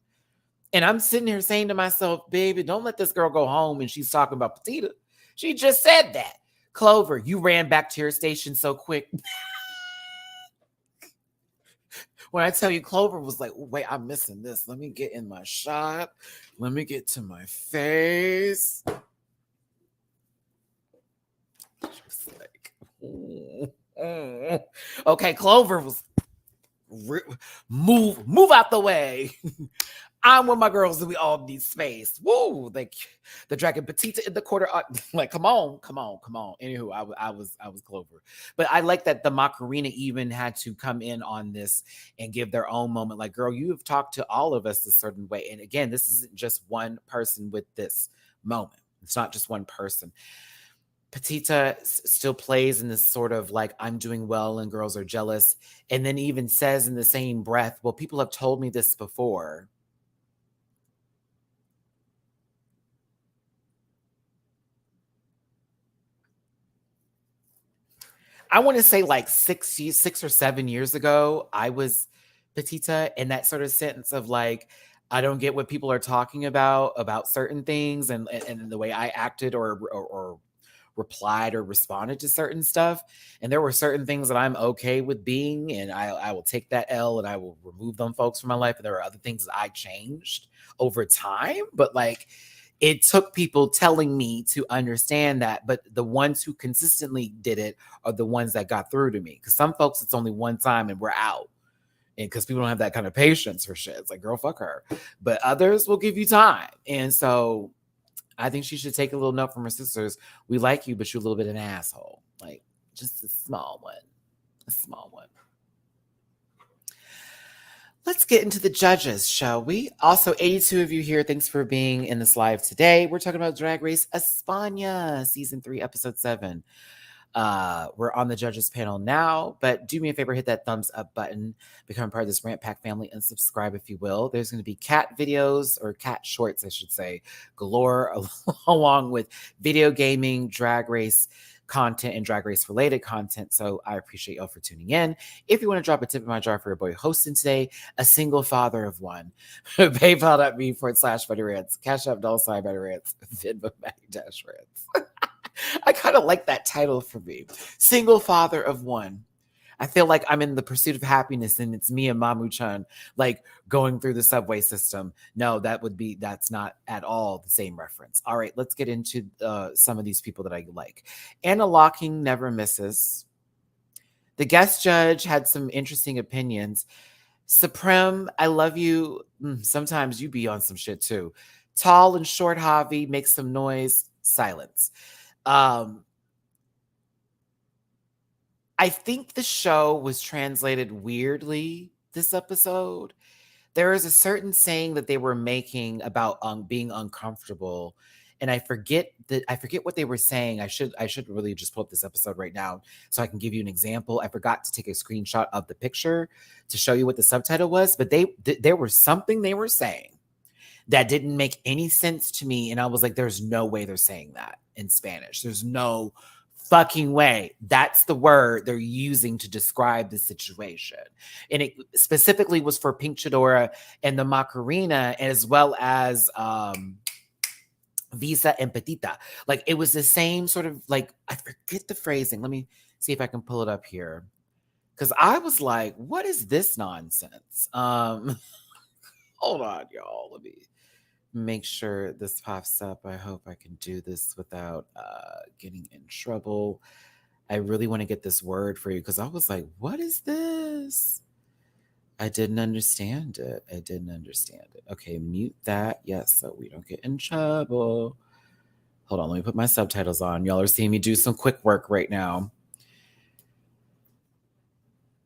And I'm sitting here saying to myself, baby, don't let this girl go home and she's talking about Petita. She just said that. Clover, you ran back to your station so quick. When I tell you, Clover was like, wait, I'm missing this. Let me get in my shot. Let me get to my face. She was like, okay, Clover was move out the way. I'm with my girls and we all need space. Woo! Like the dragon Petita in the quarter. Like, come on. Anywho, I was Clover, but I like that the Macarena even had to come in on this and give their own moment. Like, girl, you have talked to all of us a certain way, and again, this isn't just one person with this moment. It's not just one person. Petita still plays in this sort of like, I'm doing well and girls are jealous, and then even says in the same breath, well, people have told me this before. I want to say like 6 or 7 years ago, I was Petita in that sort of sense of like, I don't get what people are talking about certain things and the way I acted or replied or responded to certain stuff. And there were certain things that I'm okay with being, and I will take that L and I will remove them folks from my life. And there are other things that I changed over time, but like, it took people telling me to understand that, but the ones who consistently did it are the ones that got through to me. Because some folks, it's only one time and we're out. And because people don't have that kind of patience for shit. It's like, girl, fuck her. But others will give you time. And so I think she should take a little note from her sisters. We like you, but you're a little bit an asshole. Like, just a small one. A small one. Let's get into the judges, shall we? Also, 82 of you here. Thanks for being in this live today. We're talking about Drag Race España, Season 3, Episode 7. We're on the judges panel now, but do me a favor, hit that thumbs up button, become part of this Rant Pack family, and subscribe if you will. There's going to be cat videos, or cat shorts, I should say, galore, along with video gaming, Drag Race content, and Drag Race related content. So I appreciate y'all for tuning in. If you want to drop a tip in my jar for your boy hosting today, a single father of one, PayPal.me/MattyRants, Cash App $MattyRants, Venmo Matty-Rants. I kind of like that title for me. Single father of one. I feel like I'm in the pursuit of happiness and it's me and Mamu-chan like going through the subway system. No, that's not at all the same reference. All right, let's get into some of these people that I like. Anna Locking never misses. The guest judge had some interesting opinions. Supreme, I love you. Sometimes you be on some shit too. Tall and short Javi makes some noise. Silence. I think the show was translated weirdly this episode. There is a certain saying that they were making about being uncomfortable, and I forget what they were saying. I should really just pull up this episode right now so I can give you an example. I forgot to take a screenshot of the picture to show you what the subtitle was, but there was something they were saying that didn't make any sense to me, and I was like, there's no way they're saying that in Spanish. There's no fucking way. That's the word they're using to describe the situation. And it specifically was for Pink Chidora and the Macarena, as well as Visa and Petita. Like, it was the same sort of, like, I forget the phrasing. Let me see if I can pull it up here. Because I was like, what is this nonsense? Hold on, y'all. Let me make sure this pops up. I hope I can do this without getting in trouble. I really want to get this word for you because I was like, what is this? I didn't understand it. Okay, mute that. Yes, so we don't get in trouble. Hold on, let me put my subtitles on. Y'all are seeing me do some quick work right now.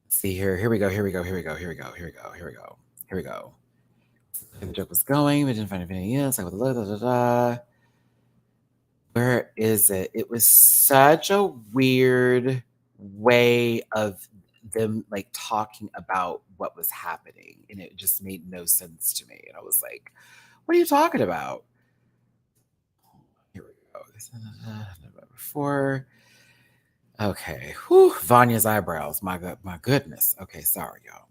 Let's see here. Here we go. The joke was going. We didn't find anything else. Where is it? It was such a weird way of them like talking about what was happening, and it just made no sense to me. And I was like, what are you talking about? Here we go. Before. Okay. Whew, Vanya's eyebrows. My goodness. Okay, sorry, y'all.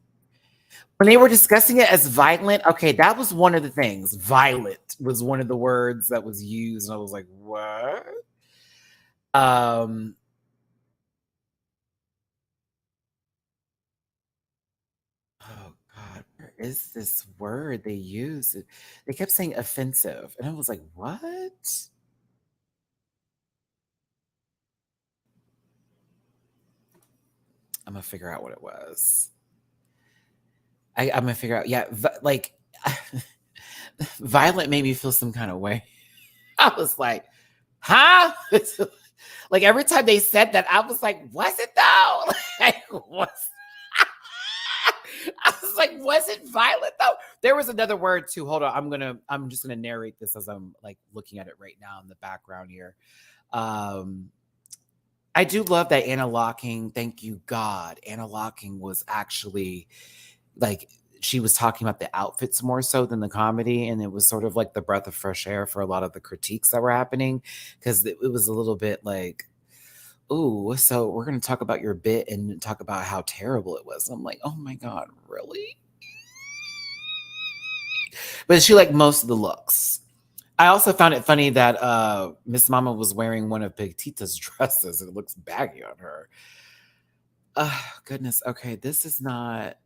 When they were discussing it as violent, okay, that was one of the things. Violent was one of the words that was used, and I was like, what? Oh God, where is this word they use? They kept saying offensive, and I was like, what? I'm gonna figure out what it was. I'm gonna figure out. Yeah, like violent made me feel some kind of way. I was like, huh? Like every time they said that, I was like, was it though? Like, was I was like, was it violent though? There was another word too. Hold on. I'm just gonna narrate this as I'm like looking at it right now in the background here. I do love that Anna Locking, thank you God. Anna Locking was actually like, she was talking about the outfits more so than the comedy, and it was sort of like the breath of fresh air for a lot of the critiques that were happening, because it was a little bit like, ooh, so we're going to talk about your bit and talk about how terrible it was. I'm like, oh my God, really? But she liked most of the looks. I also found it funny that Miss Mama was wearing one of Petita's dresses. It looks baggy on her. Goodness. Okay, this is not.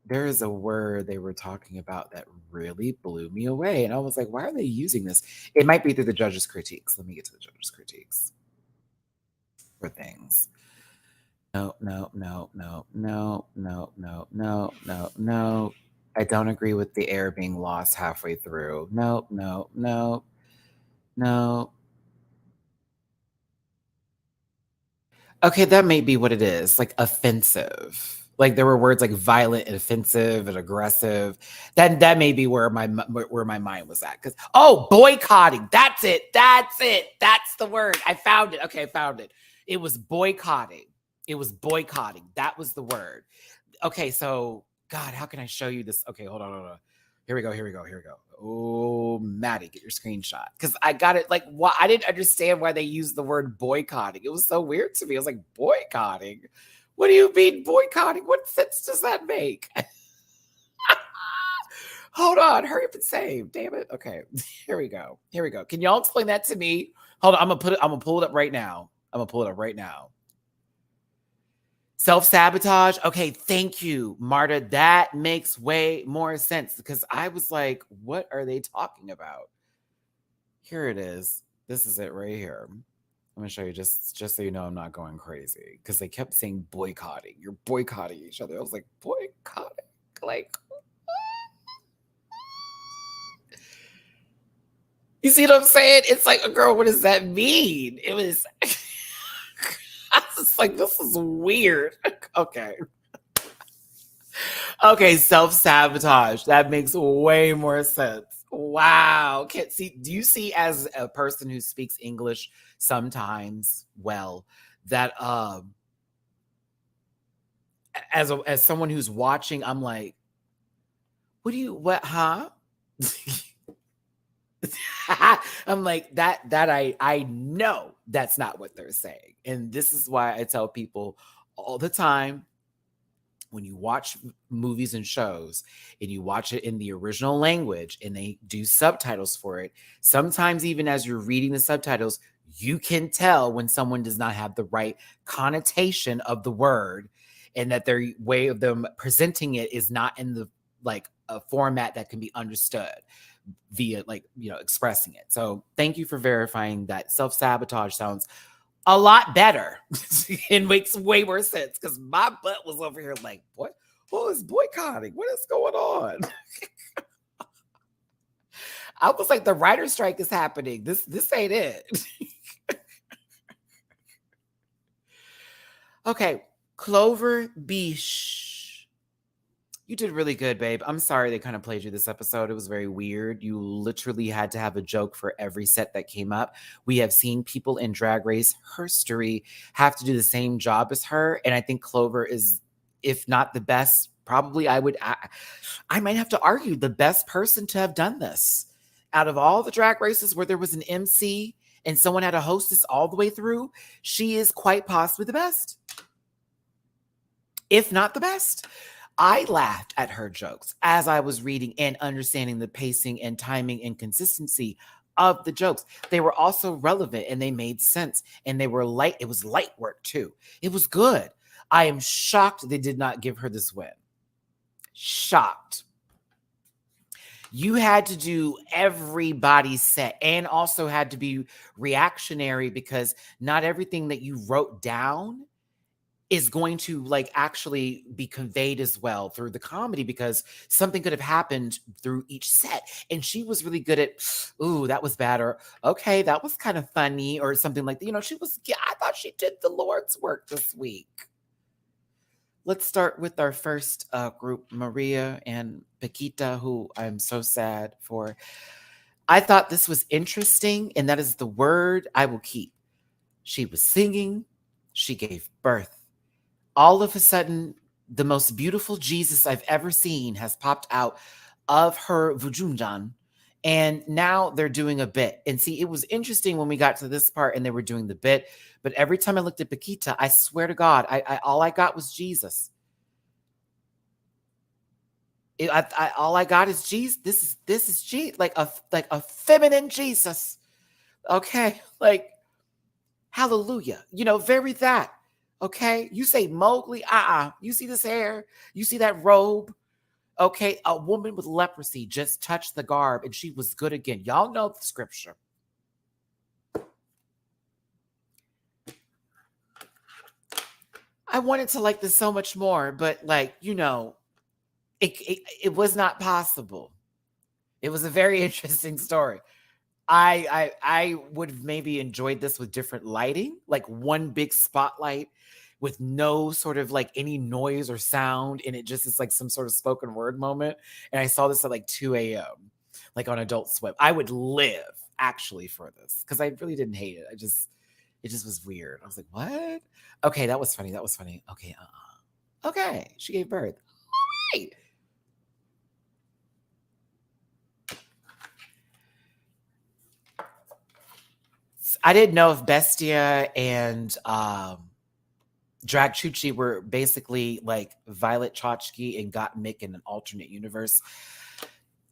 There is a word they were talking about that really blew me away. And I was like, why are they using this? It might be through the judges' critiques. Let me get to the judges' critiques for things. No. I don't agree with the air being lost halfway through. No. Okay, that may be what it is. Like offensive. Like there were words like violent and offensive and aggressive. That may be where my mind was at. Because boycotting. That's it. That's the word. I found it. Okay, I found it. It was boycotting. That was the word. Okay, so God, how can I show you this? Okay, hold on. Here we go. Oh, Matty, get your screenshot. Because I got it. Like, I didn't understand why they used the word boycotting. It was so weird to me. I was like, boycotting? What do you mean boycotting? What sense does that make? Hold on, hurry up and save. Damn it. Okay, here we go. Can y'all explain that to me? Hold on, I'm gonna pull it up right now. Self-sabotage. Okay, thank you, Marta. That makes way more sense because I was like, what are they talking about? Here it is. This is it right here. I'm gonna show you just so you know I'm not going crazy because they kept saying boycotting. You're boycotting each other. I was like, boycotting? Like, you see what I'm saying? It's like, girl, what does that mean? It was I was like, this is weird. Okay. Okay, self-sabotage. That makes way more sense. Wow. Can see, do you see, as a person who speaks English sometimes well, that as someone who's watching, I'm like, what, huh? I'm like, I know that's not what they're saying. And this is why I tell people all the time, when you watch movies and shows and you watch it in the original language and they do subtitles for it, sometimes even as you're reading the subtitles, you can tell when someone does not have the right connotation of the word, and that their way of them presenting it is not in the, like, a format that can be understood via, like, expressing it. So thank you for verifying that. Self-sabotage sounds a lot better. It makes way more sense, because my butt was over here like, what? Who is boycotting? What is going on? I was like, the writer's strike is happening. This ain't it. Okay, Clover Beach. You did really good, babe. I'm sorry they kind of played you this episode. It was very weird. You literally had to have a joke for every set that came up. We have seen people in Drag Race history have to do the same job as her. And I think Clover is, if not the best, probably I might have to argue the best person to have done this. Out of all the drag races where there was an MC and someone had a hostess all the way through, she is quite possibly the best, if not the best. I laughed at her jokes as I was reading and understanding the pacing and timing and consistency of the jokes. They were also relevant and they made sense, and they were light. It was light work too. It was good. I am shocked they did not give her this win. Shocked. You had to do everybody's set, and also had to be reactionary, because not everything that you wrote down is going to, like, actually be conveyed as well through the comedy, because something could have happened through each set. And she was really good at, ooh, that was bad, or okay, that was kind of funny, or something like that. I thought she did the Lord's work this week. Let's start with our first group, Maria and Paquita, who I'm so sad for. I thought this was interesting, and that is the word I will keep. She was singing, she gave birth. All of a sudden, the most beautiful Jesus I've ever seen has popped out of her vujunjan. And now they're doing a bit. And see, it was interesting when we got to this part and they were doing the bit. But every time I looked at Paquita, I swear to God, all I got was Jesus. All I got is Jesus. This is Jesus, like a feminine Jesus. Okay, like hallelujah. Very that. Okay, you say Mowgli. You see this hair? You see that robe? Okay, a woman with leprosy just touched the garb and she was good again. Y'all know the scripture. I wanted to like this so much more, but it was not possible. It was a very interesting story. I would have maybe enjoyed this with different lighting, like one big spotlight with no sort of like any noise or sound, and it just is like some sort of spoken word moment. And I saw this at like 2 a.m. like on Adult Swim. I would live actually for this, because I really didn't hate it. It just was weird. I was like, what? Okay, that was funny. That was funny. Okay, okay, she gave birth. All right. I didn't know if Bestia and Drag Chuchi were basically like Violet Chachki and Gottmik in an alternate universe.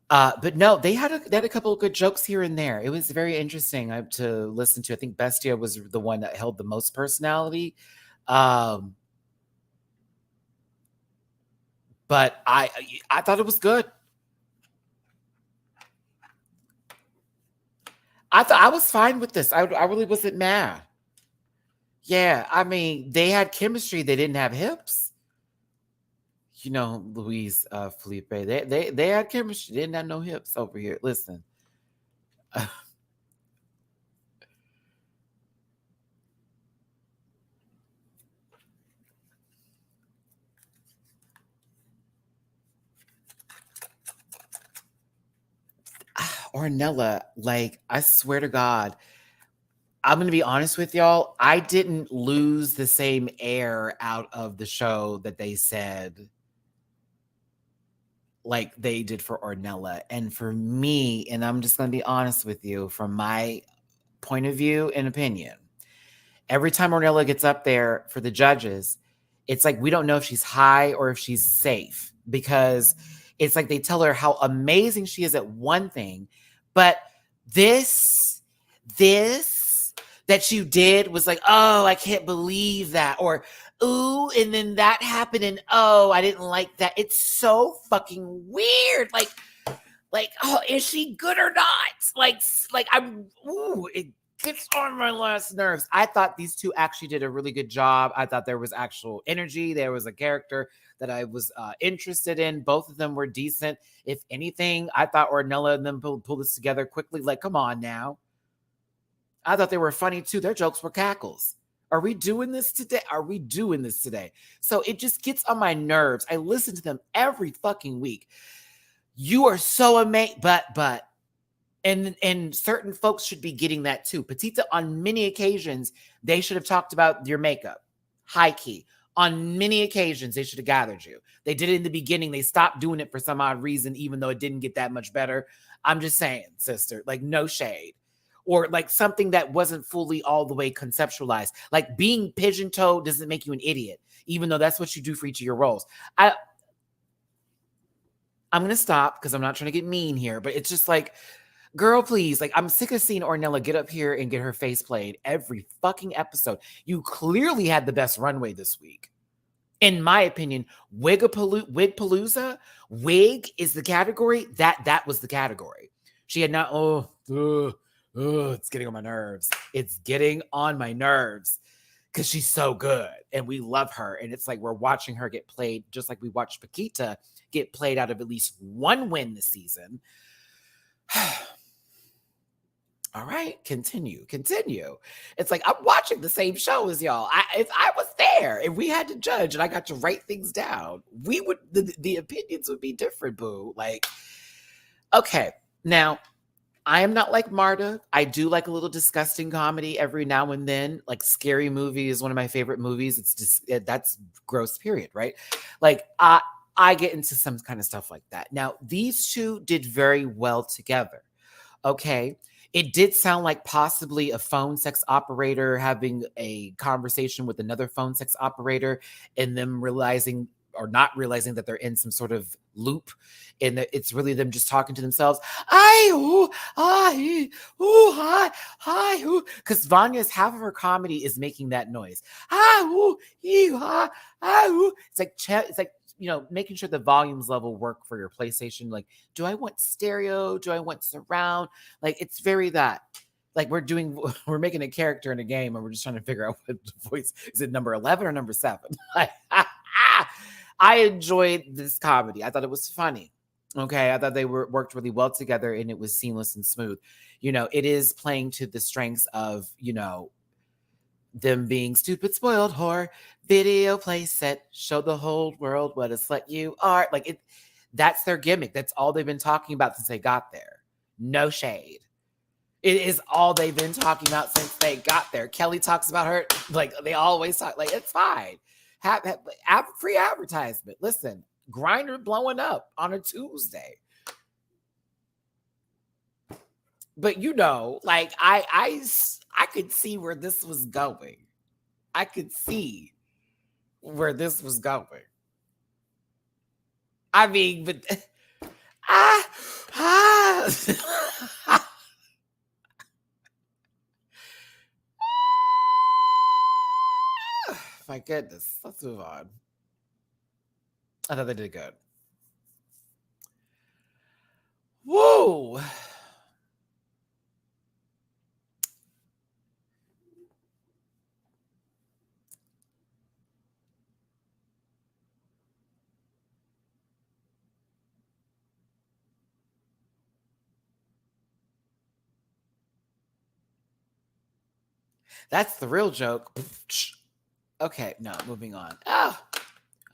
But no, they had a couple of good jokes here and there. It was very interesting to listen to. I think Bestia was the one that held the most personality. But I thought it was good. I thought I was fine with this. I really wasn't mad. Yeah, I mean, they had chemistry. They didn't have hips. Louise Felipe. They had chemistry. They didn't have no hips over here. Listen. Ornella, like, I swear to God, I'm going to be honest with y'all. I didn't lose the same air out of the show that they said like they did for Ornella. And for me, and I'm just going to be honest with you from my point of view and opinion, every time Ornella gets up there for the judges, it's like we don't know if she's high or if she's safe, because it's like they tell her how amazing she is at one thing, but this that you did was like, oh, I can't believe that, or ooh, and then that happened, and oh, I didn't like that. It's so fucking weird. Like, oh, is she good or not? Like it gets on my last nerves. I thought these two actually did a really good job. I thought there was actual energy. There was a character that I was interested in. Both of them were decent. If anything, I thought Ornella and them pull this together quickly. Like, come on now. I thought they were funny too. Their jokes were cackles. Are we doing this today? Are we doing this today? So it just gets on my nerves. I listen to them every fucking week. You are so amazing, but and certain folks should be getting that too. Petita, on many occasions, they should have talked about your makeup. High key. On many occasions, they should have gathered you. They did it in the beginning. They stopped doing it for some odd reason, even though it didn't get that much better. I'm just saying, sister, like, no shade. Or like something that wasn't fully all the way conceptualized. Like being pigeon-toed doesn't make you an idiot, even though that's what you do for each of your roles. I'm going to stop because I'm not trying to get mean here, but it's just like, girl, please. Like, I'm sick of seeing Ornella get up here and get her face played every fucking episode. You clearly had the best runway this week. In my opinion, Wigpalooza, wig is the category. That was the category. She had not, it's getting on my nerves. It's getting on my nerves because she's so good and we love her. And it's like we're watching her get played just like we watched Paquita get played out of at least one win this season. All right, continue. It's like I'm watching the same show as y'all. If I was there and we had to judge and I got to write things down, we would the opinions would be different, boo. Like, okay, now I am not like Marta. I do like a little disgusting comedy every now and then. Like Scary Movie is one of my favorite movies. It's just that's gross, period, right? Like I get into some kind of stuff like that. Now, these two did very well together. Okay. It did sound like possibly a phone sex operator having a conversation with another phone sex operator and them realizing or not realizing that they're in some sort of loop and that it's really them just talking to themselves. Because Vanya's half of her comedy is making that noise. It's like, you know, making sure the volumes level work for your PlayStation. Like, do I want stereo? Do I want surround? Like, it's very that. Like we're making a character in a game and we're just trying to figure out what voice is it, number 11 or number 7? I enjoyed this comedy. I thought it was funny. Okay, I thought they worked really well together and it was seamless and smooth. You know, it is playing to the strengths of, you know, them being stupid, spoiled whore, video play set, show the whole world what a slut you are. Like it, that's their gimmick. That's all they've been talking about since they got there. No shade. It is all they've been talking about since they got there. Kelly talks about her, like they always talk, like it's fine. Have free advertisement. Listen, Grindr blowing up on a Tuesday. But you know, like I could see where this was going. I could see where this was going. I mean, but my goodness. Let's move on. I thought they did good. Whoa. That's the real joke. Okay, no, moving on. Ah,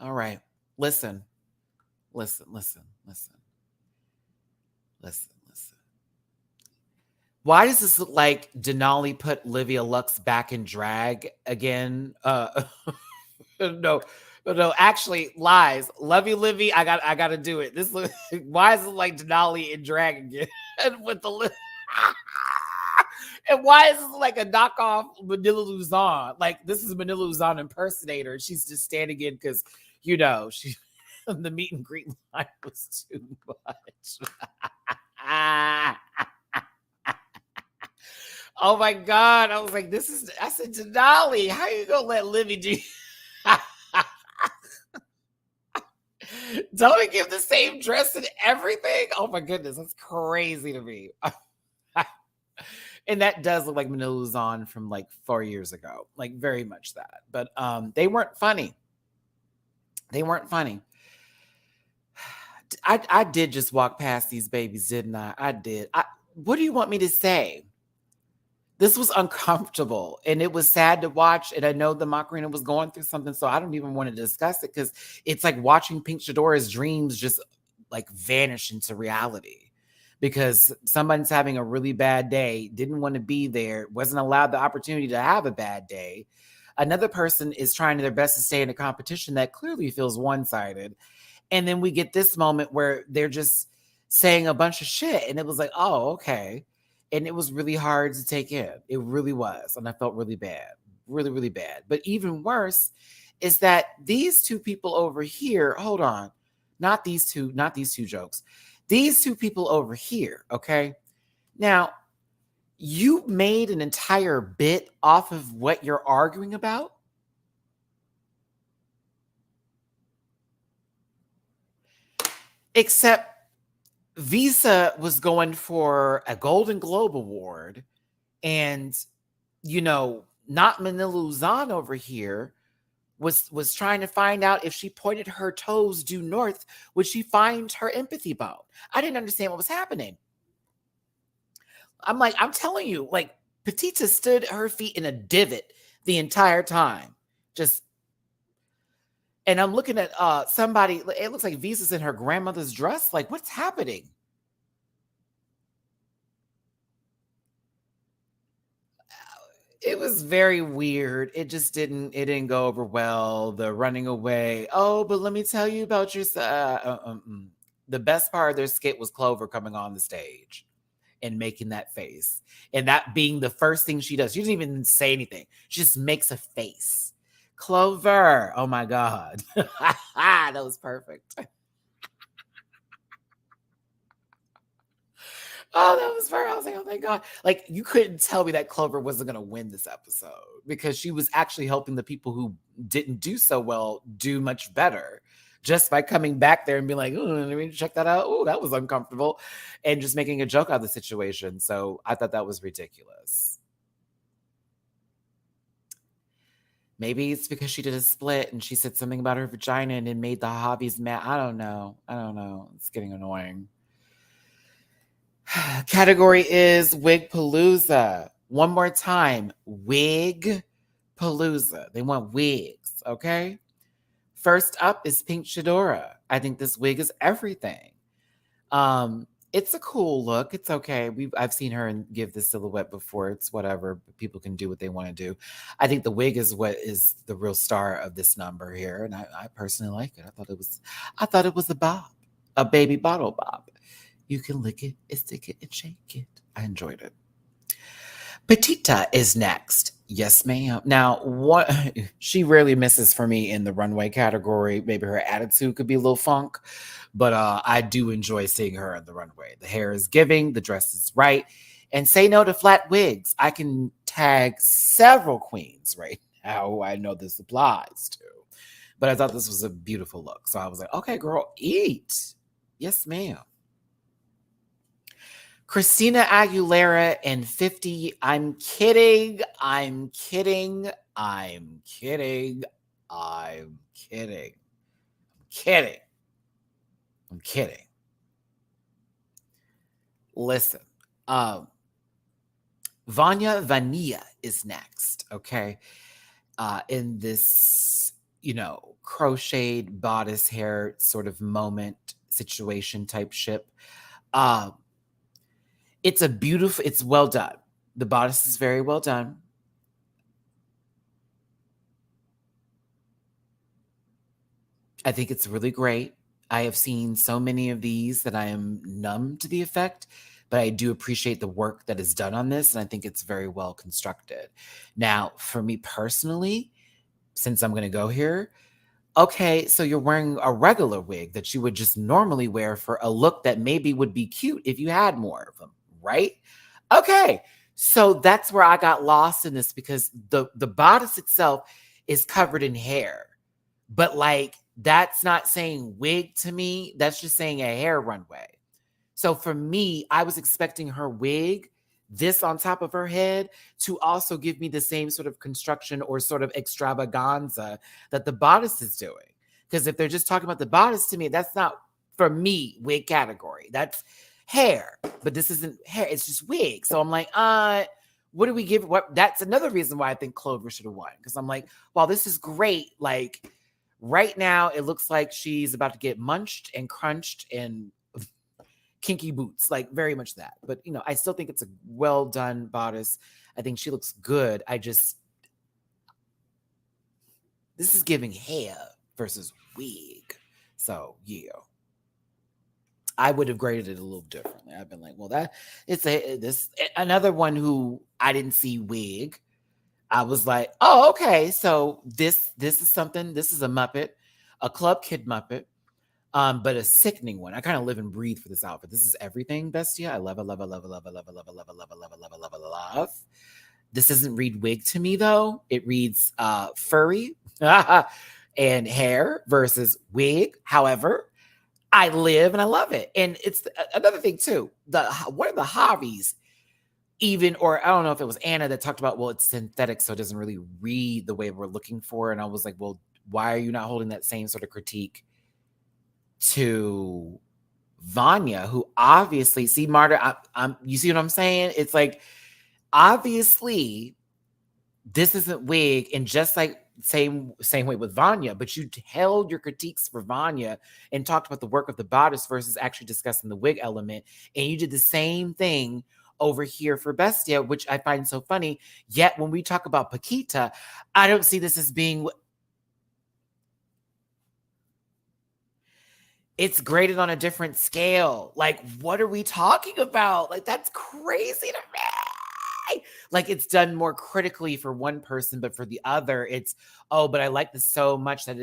all right. Listen. Why does this look like Denali put Livia Lux back in drag again? No, no, actually, lies. Love you, Livy. I got to do it. This look. Why is it like Denali in drag again with the and why is this like a knockoff Manila Luzon? Like this is Manila Luzon impersonator. She's just standing in because she the meet and greet line was too much. Oh my God. I was like, I said, Denali, how you gonna let Livy do don't we give the same dress and everything? Oh my goodness, that's crazy to me. And that does look like Manila Luzon from like 4 years ago, like very much that. But they weren't funny. They weren't funny. I did just walk past these babies, didn't I? I did. What do you want me to say? This was uncomfortable and it was sad to watch. And I know the Macarena was going through something, so I don't even want to discuss it because it's like watching Pink Shadora's dreams just like vanish into reality because somebody's having a really bad day, didn't want to be there, wasn't allowed the opportunity to have a bad day. Another person is trying their best to stay in a competition that clearly feels one-sided. And then we get this moment where they're just saying a bunch of shit. And it was like, oh, okay. And it was really hard to take in. It really was. And I felt really bad, really, really bad. But even worse is that these two people over here, hold on, not these two jokes. These two people over here, okay? Now, you made an entire bit off of what you're arguing about. Except Visa was going for a Golden Globe Award and, not Manila Luzon over here was trying to find out if she pointed her toes due north, would she find her empathy bone? I didn't understand what was happening. I'm telling you, like Petita stood her feet in a divot the entire time. And I'm looking at somebody, it looks like Visa's in her grandmother's dress. Like, what's happening? It was very weird. It didn't go over well. The running away. Oh, but let me tell you about your the best part of their skit was Clover coming on the stage and making that face. And that being the first thing she does. She doesn't even say anything. She just makes a face. Clover. Oh my God. That was perfect. Oh, that was fair. I was like, oh my God. Like, you couldn't tell me that Clover wasn't going to win this episode because she was actually helping the people who didn't do so well do much better just by coming back there and being like, oh, let me check that out. Oh, that was uncomfortable. And just making a joke out of the situation. So I thought that was ridiculous. Maybe it's because she did a split and she said something about her vagina and it made the hobbies mad. I don't know. It's getting annoying. Category is Wig Palooza. One more time, Wig Palooza. They want wigs, okay? First up is Pink Shadora. I think this wig is everything. It's a cool look. It's okay. I've seen her and give the silhouette before. It's whatever. People can do what they want to do. I think the wig is what is the real star of this number here, and I personally like it. I thought it was a bob, a baby bottle bob. You can lick it, stick it, and shake it. I enjoyed it. Petita is next. Yes, ma'am. Now, what she rarely misses for me in the runway category. Maybe her attitude could be a little funk, but I do enjoy seeing her in the runway. The hair is giving, the dress is right, and say no to flat wigs. I can tag several queens right now I know this applies to, but I thought this was a beautiful look. So I was like, okay, girl, eat. Yes, ma'am. Christina Aguilera and 50. I'm kidding. I'm kidding. I'm kidding. I'm kidding. I'm kidding. I'm kidding. Listen, Vanya Vanilla is next, okay? In this, crocheted bodice hair sort of moment situation type ship. It's a beautiful, it's well done. The bodice is very well done. I think it's really great. I have seen so many of these that I am numb to the effect, but I do appreciate the work that is done on this, and I think it's very well constructed. Now, for me personally, since I'm going to go here, okay, so you're wearing a regular wig that you would just normally wear for a look that maybe would be cute if you had more of them, right? Okay, so that's where I got lost in this because the bodice itself is covered in hair, but like that's not saying wig to me. That's just saying a hair runway. So for me, I was expecting her wig, this on top of her head, to also give me the same sort of construction or sort of extravaganza that the bodice is doing. Because if they're just talking about the bodice to me, that's not for me wig category. That's hair, but this isn't hair. It's just wig. So I'm like, what do we give? What? That's another reason why I think Clover should have won. Because I'm like, well, this is great. Like right now, it looks like she's about to get munched and crunched and kinky boots, like very much that. But I still think it's a well done bodice. I think she looks good. This is giving hair versus wig. So yeah, I would have graded it a little differently. I've been like, well, this another one who I didn't see wig. I was like, oh, okay. So this is something. This is a Muppet, a Club Kid Muppet. But a sickening one. I kind of live and breathe for this outfit. This is everything, Bestia. I love it, love it, love it, love it, love it, love it, love it, love it, love it, love it, love it, love. This doesn't read wig to me though. It reads furry and hair versus wig. However, I live and I love it. And it's another thing too. One of the hobbies, even, or I don't know if it was Anna that talked about, well, it's synthetic, so it doesn't really read the way we're looking for. And I was like, well, why are you not holding that same sort of critique to Vanya, who obviously, see, Marta, you see what I'm saying? It's like, obviously, this isn't wig, and just like same way with Vanya, but you held your critiques for Vanya and talked about the work of the bodice versus actually discussing the wig element, and you did the same thing over here for Bestia, which I find so funny. Yet when we talk about Paquita, I don't see this as being. It's graded on a different scale. Like, what are we talking about? Like, that's crazy to me. Like, it's done more critically for one person, but for the other, it's, oh, but I like this so much that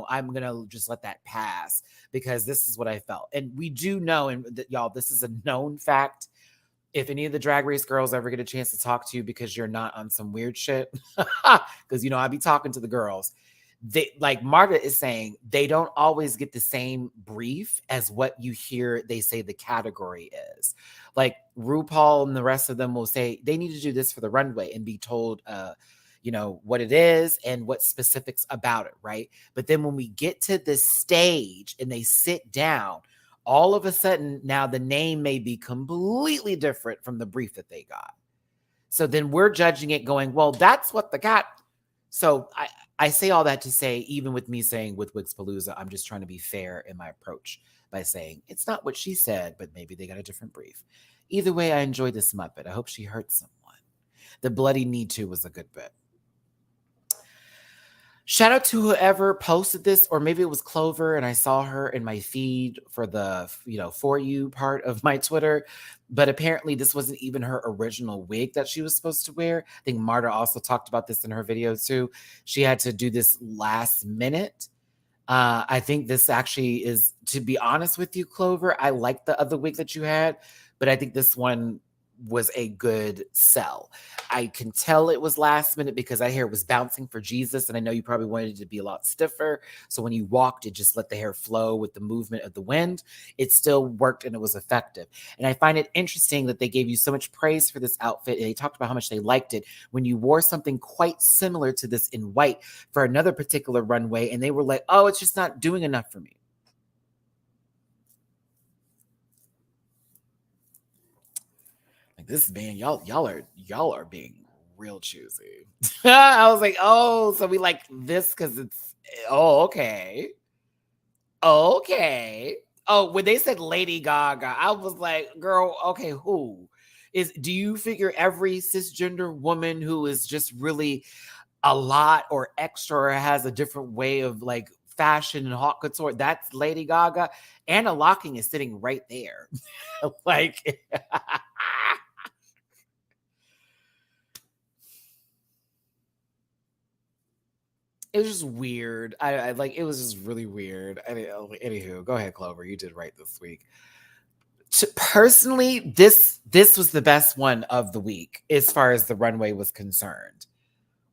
I'm gonna just let that pass because this is what I felt. And we do know, and y'all, this is a known fact. If any of the Drag Race girls ever get a chance to talk to you because you're not on some weird shit, because I be talking to the girls. They, like Marta is saying, they don't always get the same brief as what you hear they say the category is. Like RuPaul and the rest of them will say they need to do this for the runway and be told what it is and what specifics about it, right? But then when we get to the stage and they sit down, all of a sudden now the name may be completely different from the brief that they got. So then we're judging it going, well, that's what the cat. So I say all that to say, even with me saying with Wigspalooza, I'm just trying to be fair in my approach by saying it's not what she said, but maybe they got a different brief. Either way, I enjoyed this Muppet. I hope she hurt someone. The bloody knee too was a good bit. Shout out to whoever posted this, or maybe it was Clover and I saw her in my feed for the, for you part of my Twitter. But apparently this wasn't even her original wig that she was supposed to wear. I think Marta also talked about this in her video too. She had to do this last minute. I think this actually is, to be honest with you, Clover, I like the other wig that you had, but I think this one was a good sell. I can tell it was last minute because I hear it was bouncing for Jesus, and I know you probably wanted it to be a lot stiffer. So when you walked, it just let the hair flow with the movement of the wind. It still worked and it was effective. And I find it interesting that they gave you so much praise for this outfit, and they talked about how much they liked it when you wore something quite similar to this in white for another particular runway, and they were like, oh, it's just not doing enough for me. This man, y'all are being real choosy. I was like, oh, so we like this because it's okay. Oh, when they said Lady Gaga, I was like, girl, okay, who? Do you figure every cisgender woman who is just really a lot or extra or has a different way of like fashion and haute couture, that's Lady Gaga? Anna Locking is sitting right there. Like it was just weird. I like it was just really weird. Anywho, go ahead, Clover. You did right this week. Personally, this was the best one of the week as far as the runway was concerned.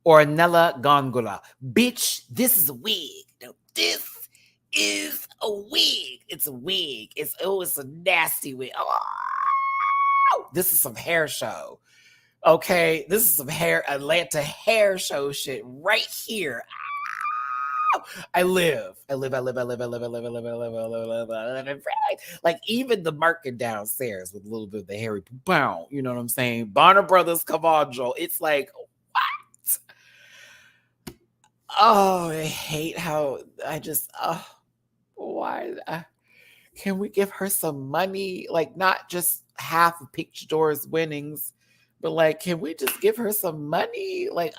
Ornella Gongola. Bitch, this is a wig. No, this is a wig. It's a wig. It's a nasty wig. Oh, this is some hair show. Okay, this is some Atlanta hair show shit right here. I live. Like even the market downstairs with a little bit of the hairy bow. You know what I'm saying? Bonner Brothers, come on, Joel. It's like, what? Oh, I hate how why? Can we give her some money? Like not just half of Peach Door's winnings, but like, can we just give her some money? Like,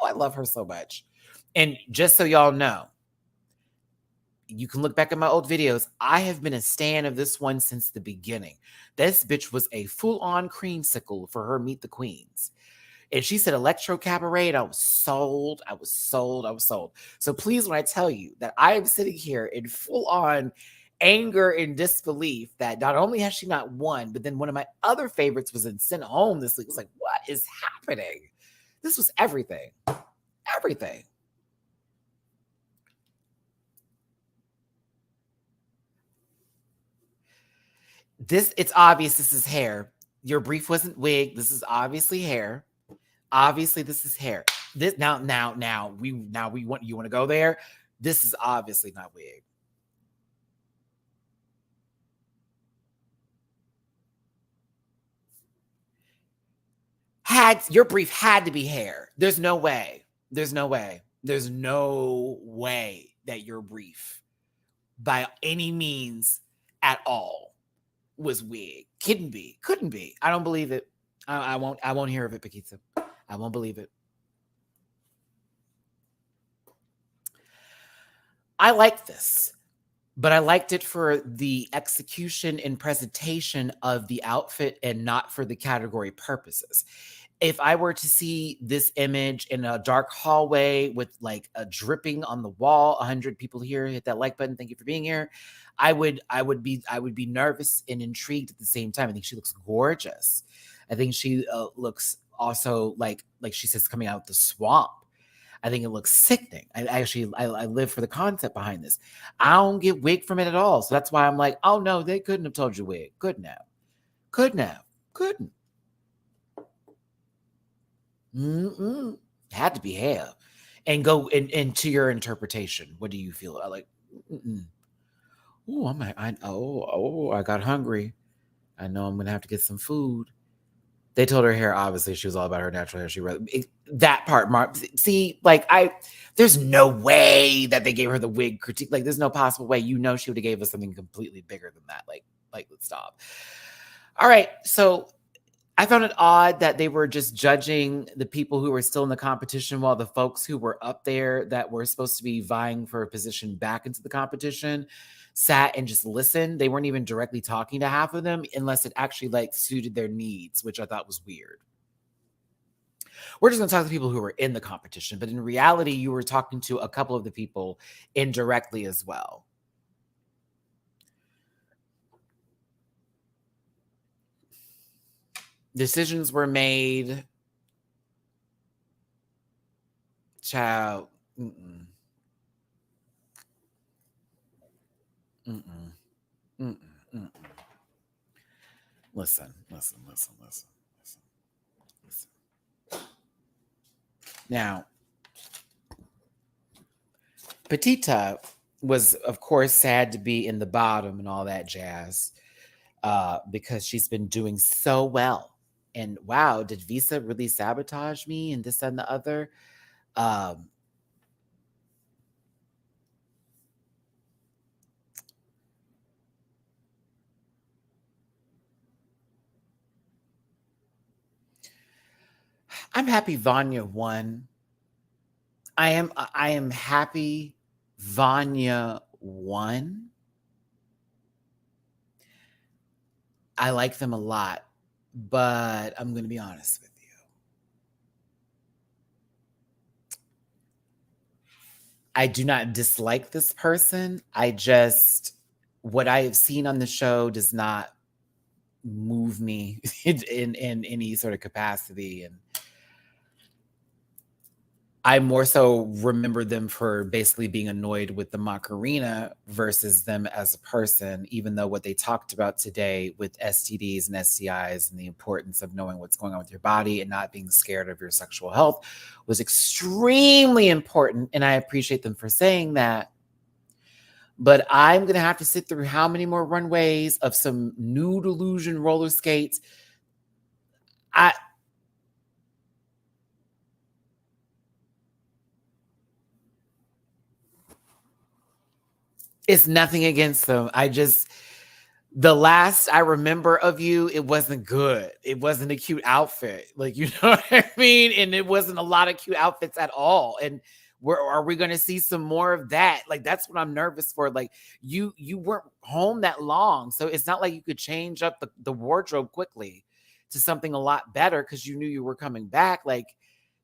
I love her so much. And just so y'all know, you can look back at my old videos. I have been a stan of this one since the beginning. This bitch was a full-on creamsicle for her Meet the Queens. And she said Electro Cabaret, and I was sold. I was sold. I was sold. So please, when I tell you that I am sitting here in full-on anger and disbelief that not only has she not won, but then one of my other favorites was in sent home this week. It was like, what is happening? This was everything. Everything. It's obvious this is hair. Your brief wasn't wig. This is obviously hair. Obviously, this is hair. This now we want you want to go there. This is obviously not wig. Your brief had to be hair. There's no way. There's no way. There's no way that your brief, by any means at all, was wig. Couldn't be. I don't believe it. I won't hear of it, Paquita. I won't believe it. I like this, but I liked it for the execution and presentation of the outfit and not for the category purposes. If I were to see this image in a dark hallway with like a dripping on the wall, 100 people here, hit that like button. Thank you for being here. I would be nervous and intrigued at the same time. I think she looks gorgeous. I think she looks also like she says coming out of the swamp. I think it looks sickening. I live for the concept behind this. I don't get wig from it at all. So that's why I'm like, oh no, they couldn't have told you wig. Couldn't have. Couldn't. Had to be hair. And go into your interpretation. What do you feel? I like, oh, I got hungry. I know I'm gonna have to get some food. They told her hair, obviously, she was all about her natural hair. That part, see, like there's no way that they gave her the wig critique. Like, there's no possible way. You know, she would have gave us something completely bigger than that. Like, let's stop. All right, so I found it odd that they were just judging the people who were still in the competition while the folks who were up there that were supposed to be vying for a position back into the competition sat and just listened. They weren't even directly talking to half of them unless it actually like suited their needs, which I thought was weird. We're just going to talk to people who were in the competition, but in reality, you were talking to a couple of the people indirectly as well. Decisions were made. Child. Listen. Now, Petita was, of course, sad to be in the bottom and all that jazz because she's been doing so well. And wow, did Visa really sabotage me and this and the other? I'm happy Vanya won. I am happy Vanya won. I like them a lot, but I'm going to be honest with you. I do not dislike this person. What I have seen on the show does not move me in any sort of capacity. And I more so remember them for basically being annoyed with the Macarena versus them as a person, even though what they talked about today with STDs and STIs and the importance of knowing what's going on with your body and not being scared of your sexual health was extremely important. And I appreciate them for saying that. But I'm going to have to sit through how many more runways of some nude illusion roller skates? It's nothing against them. The last I remember of you, it wasn't good. It wasn't a cute outfit. Like, you know what I mean? And it wasn't a lot of cute outfits at all. And are we going to see some more of that? Like, that's what I'm nervous for. Like, you weren't home that long. So it's not like you could change up the wardrobe quickly to something a lot better because you knew you were coming back. Like,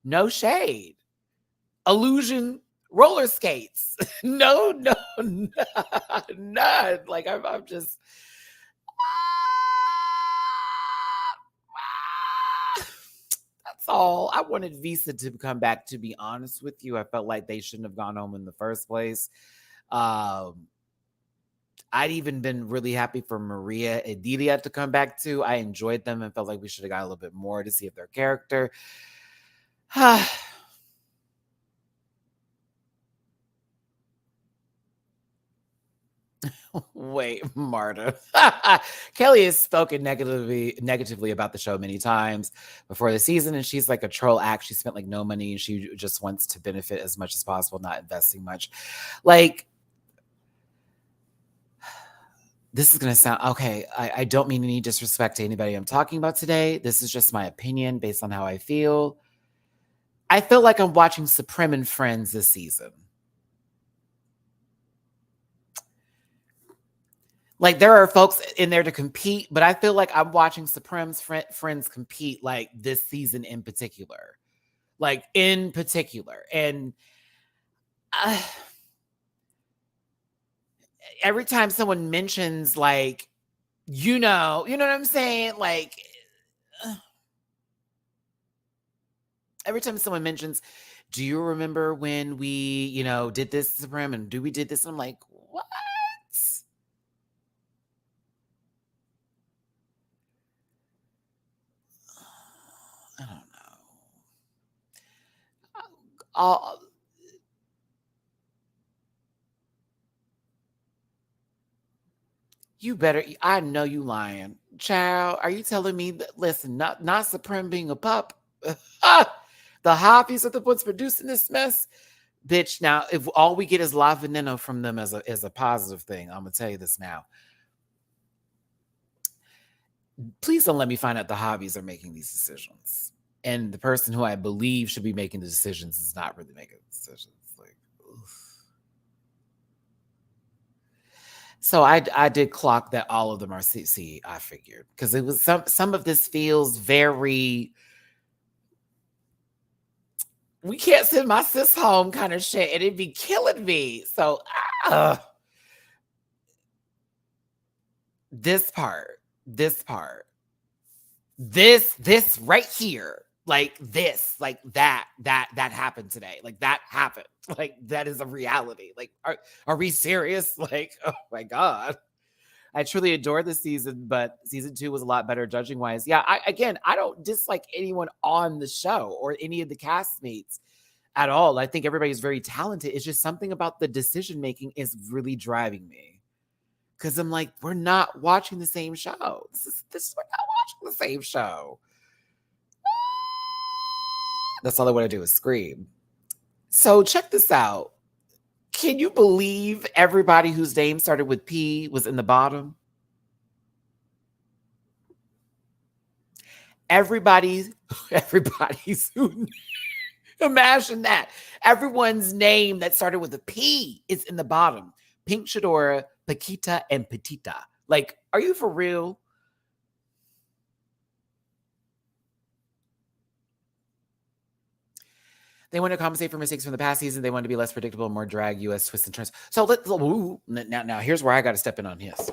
no shade. Illusion roller skates. No, none. Like, I'm just... That's all. I wanted Visa to come back, to be honest with you. I felt like they shouldn't have gone home in the first place. I'd even been really happy for Maria and Delia to come back too. I enjoyed them and felt like we should have got a little bit more to see if their character. Wait, Marta. Kelly has spoken negatively about the show many times before the season, and she's like a troll act. She spent like no money, and she just wants to benefit as much as possible, not investing much. Like, this is going to sound okay. I don't mean any disrespect to anybody I'm talking about today. This is just my opinion based on how I feel. I feel like I'm watching Supreme and Friends this season. Like, there are folks in there to compete, but I feel like I'm watching Supreme's friends compete, like, this season in particular. Like, in particular. And every time someone mentions, like, you know what I'm saying? Like, every time someone mentions, do you remember when we, did this, Supreme, and we did this? And I'm like, what? I don't know. You better, I know you lying. Child, are you telling me that, listen, not Supreme being a pup? The hobbies are the ones producing this mess? Bitch, now, if all we get is La Veneno from them as a positive thing, I'm going to tell you this now. Please don't let me find out the hobbies are making these decisions. And the person who I believe should be making the decisions is not really making the decisions. Like, oof. So I did clock that all of them are CC, I figured. Because it was some of this feels very, we can't send my sis home kind of shit, and it'd be killing me. So this part, this right here, like this, like that happened today. Like, that happened. Like, that is a reality. Like, are we serious? Like, oh my God. I truly adored this season, but season 2 was a lot better judging wise. Yeah, I don't dislike anyone on the show or any of the castmates at all. I think everybody's very talented. It's just something about the decision making is really driving me. Because I'm like, we're not watching the same show. We're not watching the same show. That's all I want to do is scream. So check this out. Can you believe everybody whose name started with P was in the bottom? everybody's imagine that. Everyone's name that started with a P is in the bottom. Pink Shadora, Paquita, and Petita. Like, are you for real? They want to compensate for mistakes from the past season. They want to be less predictable, more drag, U.S. twists and turns. So now here's where I got to step in on his.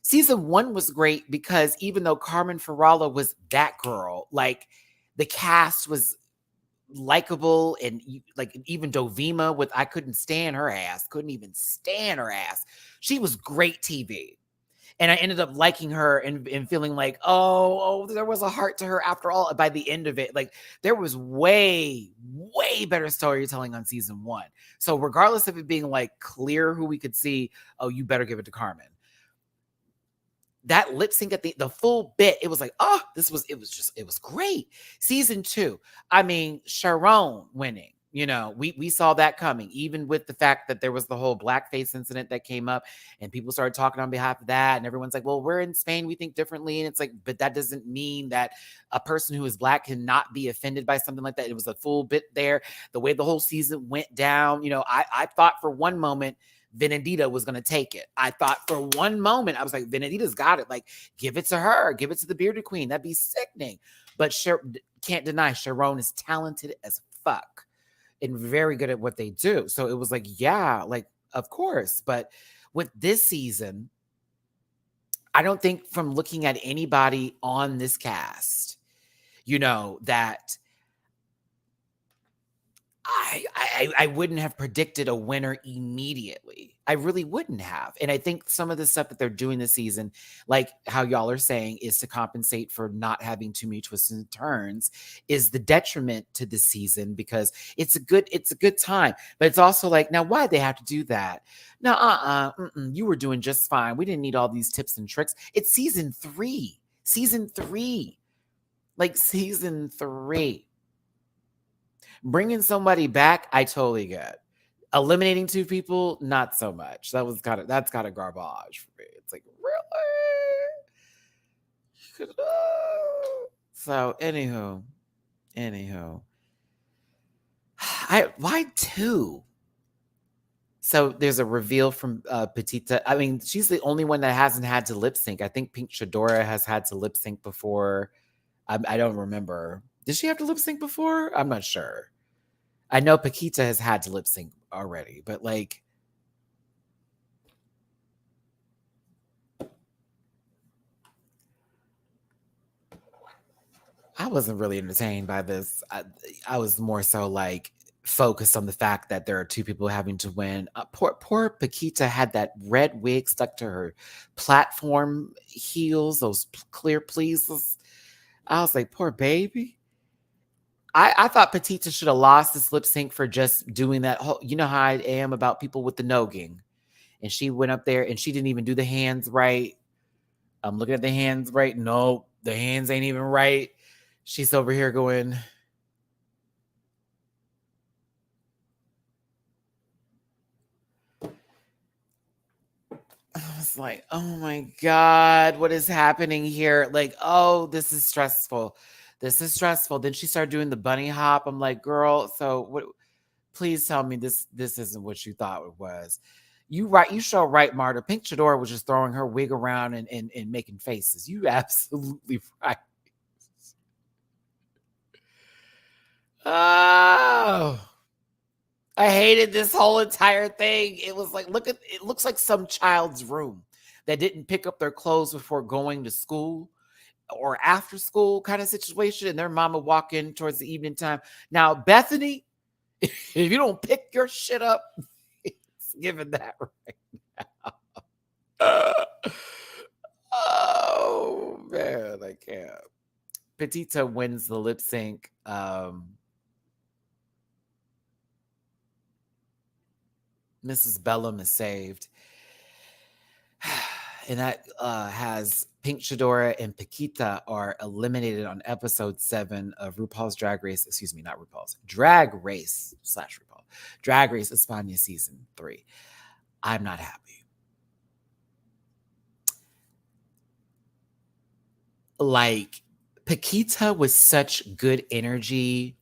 Season 1 was great because even though Carmen Farala was that girl, like the cast was likable, and like even Dovima with I couldn't stand her ass, couldn't even stand her ass. She was great TV. And I ended up liking her and feeling like, oh, there was a heart to her after all. By the end of it, like there was way better storytelling on season 1. So regardless of it being like clear who we could see, oh, you better give it to Carmen. That lip sync at the full bit, it was like, oh, it was great. Season 2, I mean, Sharon winning. You know, we saw that coming, even with the fact that there was the whole blackface incident that came up and people started talking on behalf of that. And everyone's like, well, we're in Spain, we think differently. And it's like, but that doesn't mean that a person who is Black cannot be offended by something like that. It was a full bit there. The way the whole season went down, you know, I thought for one moment Venedita was going to take it. I thought for one moment, I was like, Venedita's got it. Like, give it to her. Give it to the bearded queen. That'd be sickening. But can't deny Sharon is talented as fuck and very good at what they do. So it was like, yeah, like, of course. But with this season, I don't think from looking at anybody on this cast, you know, that I wouldn't have predicted a winner immediately. I really wouldn't have. And I think some of the stuff that they're doing this season, like how y'all are saying, is to compensate for not having too many twists and turns, is the detriment to this season because it's a good time. But it's also like, now why'd they have to do that? No, you were doing just fine. We didn't need all these tips and tricks. It's season 3. Like season 3. Bringing somebody back, I totally get. Eliminating 2 people, not so much. That's kind of garbage for me. It's like, really? So, anywho, why 2? So there's a reveal from Petita. I mean, she's the only one that hasn't had to lip sync. I think Pink Shadora has had to lip sync before. I don't remember. Did she have to lip sync before? I'm not sure. I know Paquita has had to lip sync already, but like, I wasn't really entertained by this. I was more so like focused on the fact that there are 2 people having to win. Poor Paquita had that red wig stuck to her platform heels, those clear pleases. I was like, poor baby. I thought Petita should have lost this lip sync for just doing that whole, you know how I am about people with the nogging. And she went up there and she didn't even do the hands right. I'm looking at the hands right. No, the hands ain't even right. She's over here going. I was like, oh my God, what is happening here? Like, oh, this is stressful. Then she started doing the bunny hop. I'm like, girl, so what? Please tell me this isn't what you thought it was. You show right, Marta. Pink Chadora was just throwing her wig around and making faces. You absolutely right. Oh, I hated this whole entire thing. It was like, it looks like some child's room that didn't pick up their clothes before going to school or after school kind of situation. And their mama walk in towards the evening time. Now, Bethany, if you don't pick your shit up, it's given that right now. Oh, man, I can't. Petita wins the lip sync. Mrs. Bellum is saved. And that has Pink Shadora and Paquita are eliminated on episode 7 of RuPaul's Drag Race. Excuse me, not RuPaul's. Drag Race / RuPaul. Drag Race España season 3. I'm not happy. Like, Paquita was such good energy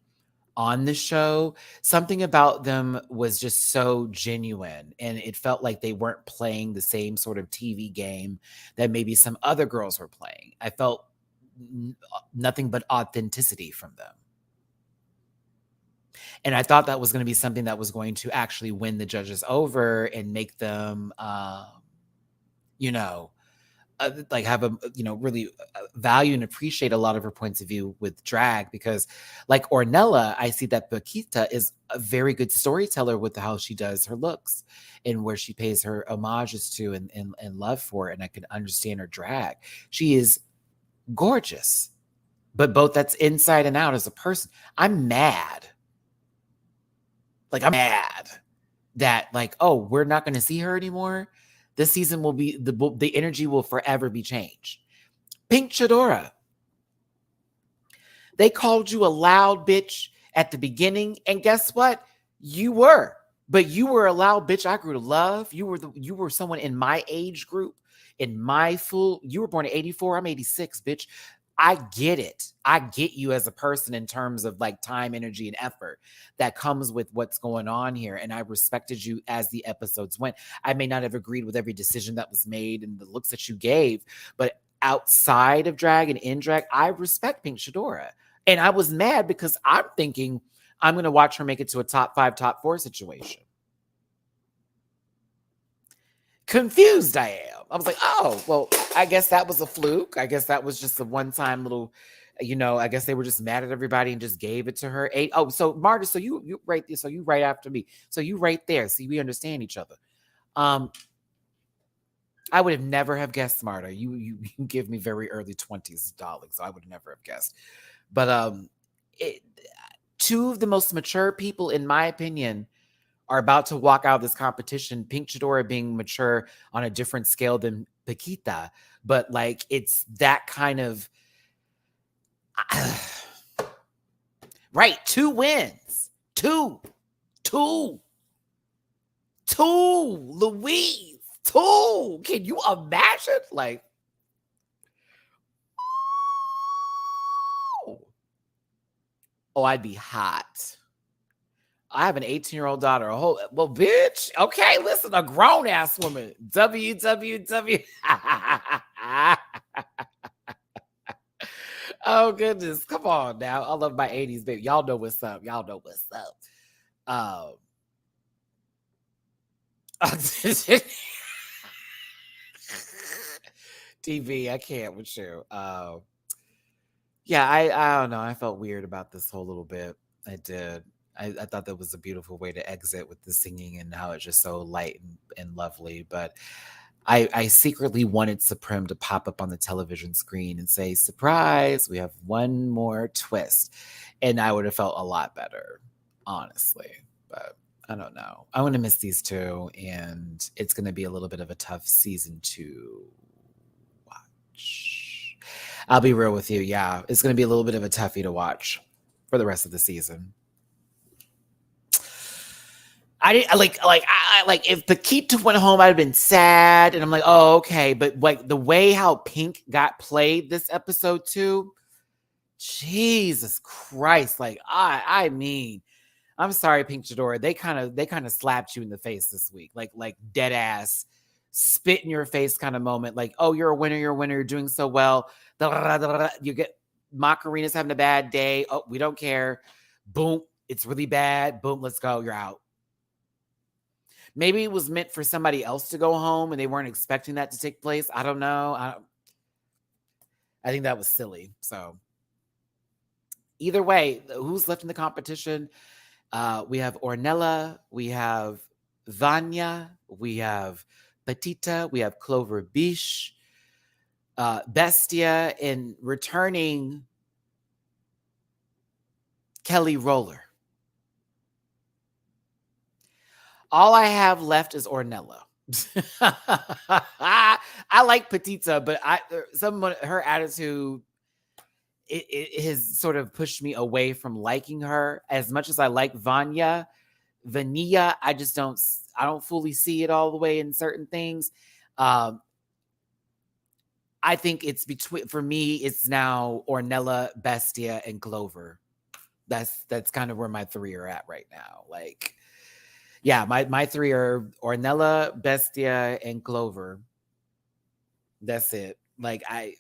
on the show. Something about them was just so genuine, and it felt like they weren't playing the same sort of TV game that maybe some other girls were playing. I felt nothing but authenticity from them. And I thought that was going to be something that was going to actually win the judges over and make them, you know, like have a really value and appreciate a lot of her points of view with drag, because like Ornella, I see that Paquita is a very good storyteller with how she does her looks and where she pays her homages to and love for it, and I can understand her drag. She is gorgeous, but both that's inside and out as a person. I'm mad that like, oh, we're not going to see her anymore. This season will be the energy will forever be changed. Pink Chidora, they called you a loud bitch at the beginning, and guess what? You were, but you were a loud bitch I grew to love. You were someone in my age group, in my full. You were born in '84. I'm '86, bitch. I get it. I get you as a person in terms of like time, energy, and effort that comes with what's going on here. And I respected you as the episodes went. I may not have agreed with every decision that was made and the looks that you gave, but outside of drag and in drag, I respect Pink Chidora. And I was mad because I'm thinking I'm going to watch her make it to a top 5, top 4 situation. Confused I am. I was like, oh, well, I guess that was a fluke. I guess that was just a one-time little, I guess they were just mad at everybody and just gave it to her. Oh, so Marta, so you right there. So you right after me. So you right there. See, we understand each other. I would have never have guessed, Marta. You give me very early 20s, darling. So I would never have guessed. But two of the most mature people, in my opinion, are about to walk out of this competition. Pink Chidora being mature on a different scale than Paquita, but like it's that kind of right. 2 wins, two, Louise, 2. Can you imagine? Like, oh, I'd be hot. I have an 18-year-old daughter. Well, bitch. Okay, listen, a grown ass woman. WWW. Oh goodness, come on now. I love my 80s, baby. Y'all know what's up. TV, I can't with you. Yeah, I don't know. I felt weird about this whole little bit. I did. I thought that was a beautiful way to exit with the singing and how it's just so light and lovely. But I secretly wanted Supreme to pop up on the television screen and say, surprise, we have one more twist. And I would have felt a lot better, honestly. But I don't know. I want to miss these two. And it's going to be a little bit of a tough season to watch. I'll be real with you. Yeah, it's going to be a little bit of a toughie to watch for the rest of the season. I didn't like if Paquita went home, I'd have been sad, and I'm like, oh, okay. But like the way how Pink got played this episode too, Jesus Christ! Like I mean, I'm sorry, Pink Chidora. They kind of slapped you in the face this week, like dead ass, spit in your face kind of moment. Like, oh, you're a winner, you're doing so well. You get Macarena's having a bad day. Oh, we don't care. Boom, it's really bad. Boom, let's go. You're out. Maybe it was meant for somebody else to go home and they weren't expecting that to take place. I don't know. I think that was silly. So either way, who's left in the competition? We have Ornella, we have Vanya, we have Petita, we have Clover Biche, Bestia, and returning Kelly Roller. All I have left is Ornella. I like Petita, but her attitude it has sort of pushed me away from liking her as much as I like Vanilla. I don't fully see it all the way in certain things. I I think it's between, for me, it's now Ornella, Bestia, and Clover. That's kind of where my three are at right now. Like, yeah, my three are Ornella, Bestia, and Clover. That's it. Like, I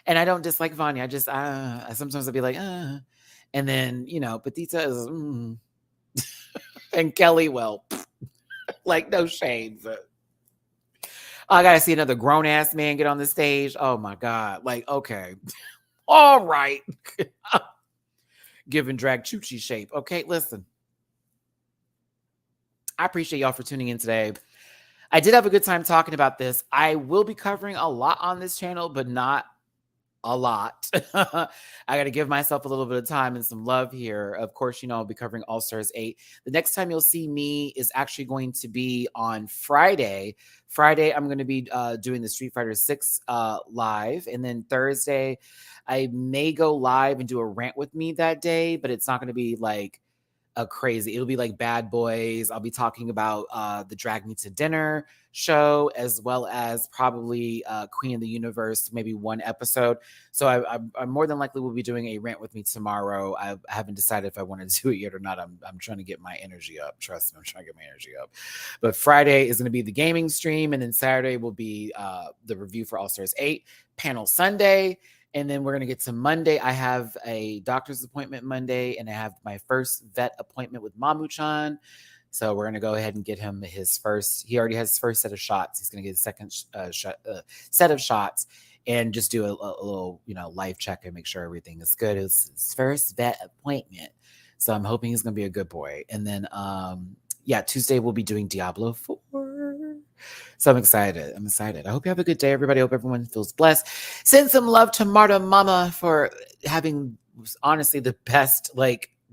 don't dislike Vanya. I just sometimes I'll be like, and then, you know, Petita is and Kelly, well, like, no shade, but I gotta see another grown ass man get on the stage. Oh my God. Like, okay. All right. Giving drag choochie shape. Okay, listen. I appreciate y'all for tuning in today. I did have a good time talking about this. I will be covering a lot on this channel, but not a lot. I got to give myself a little bit of time and some love here. Of course, you know, I'll be covering All Stars 8. The next time you'll see me is actually going to be on Friday. Friday, I'm going to be doing the Street Fighter 6 live. And then Thursday, I may go live and do a rant with me that day, but it's not going to be like a crazy. It'll be like Bad Boys. I'll be talking about the Drag Me to Dinner show, as well as probably Queen of the Universe, maybe one episode. So I more than likely will be doing a rant with me tomorrow. I haven't decided if I want to do it yet or not. I'm trying to get my energy up. Trust me, I'm trying to get my energy up. But Friday is going to be the gaming stream, and then Saturday will be the review for All Stars 8, panel Sunday. And then we're going to get to Monday. I have a doctor's appointment Monday, and I have my first vet appointment with Mamu-chan. So we're going to go ahead and get him his first. He already has his first set of shots. He's going to get a second set of shots and just do a little, you know, life check and make sure everything is good. It's his first vet appointment. So I'm hoping he's going to be a good boy. And then, Tuesday we'll be doing Diablo 4. So I'm excited. I hope you have a good day, everybody. I hope everyone feels blessed. Send some love to Marta Mama for having, honestly, the best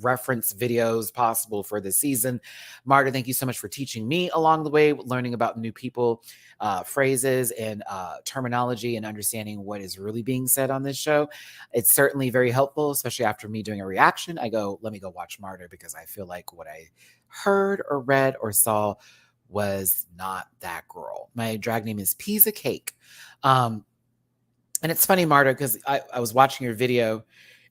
reference videos possible for this season. Marta, thank you so much for teaching me along the way, learning about new people, phrases, and terminology, and understanding what is really being said on this show. It's certainly very helpful, especially after me doing a reaction. I go, let me go watch Marta, because I feel like what I heard or read or saw was not that girl. My drag name is Pizza Cake. And it's funny, Marta, because I was watching your video,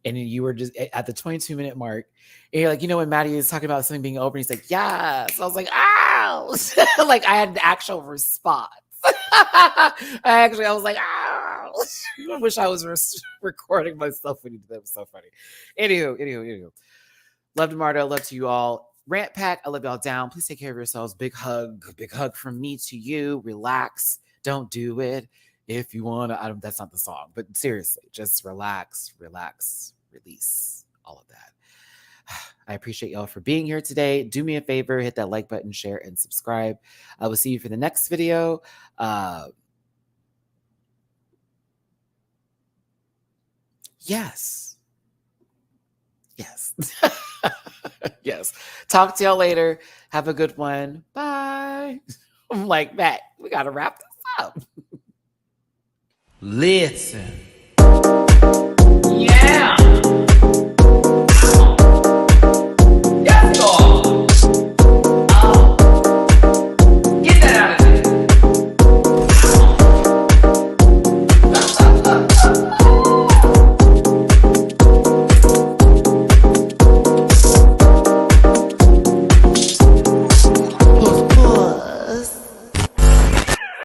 and you were just at the 22-minute mark. And you're like, you know, when Matty is talking about something being open, he's like, yes. I was like, ow. Like, I had an actual response. I was like, ow. I wish I was recording myself when you did that. It was so funny. Anywho. Love to Marta. Love to you all. Rant Pack, I love y'all down. Please take care of yourselves. Big hug from me to you. Relax. Don't do it. If you want to, that's not the song, but seriously, just relax, release, all of that. I appreciate y'all for being here today. Do me a favor, hit that like button, share, and subscribe. I will see you for the next video. Yes. Yes. Talk to y'all later. Have a good one. Bye. I'm like, Matt, we got to wrap this up. Listen. Yeah.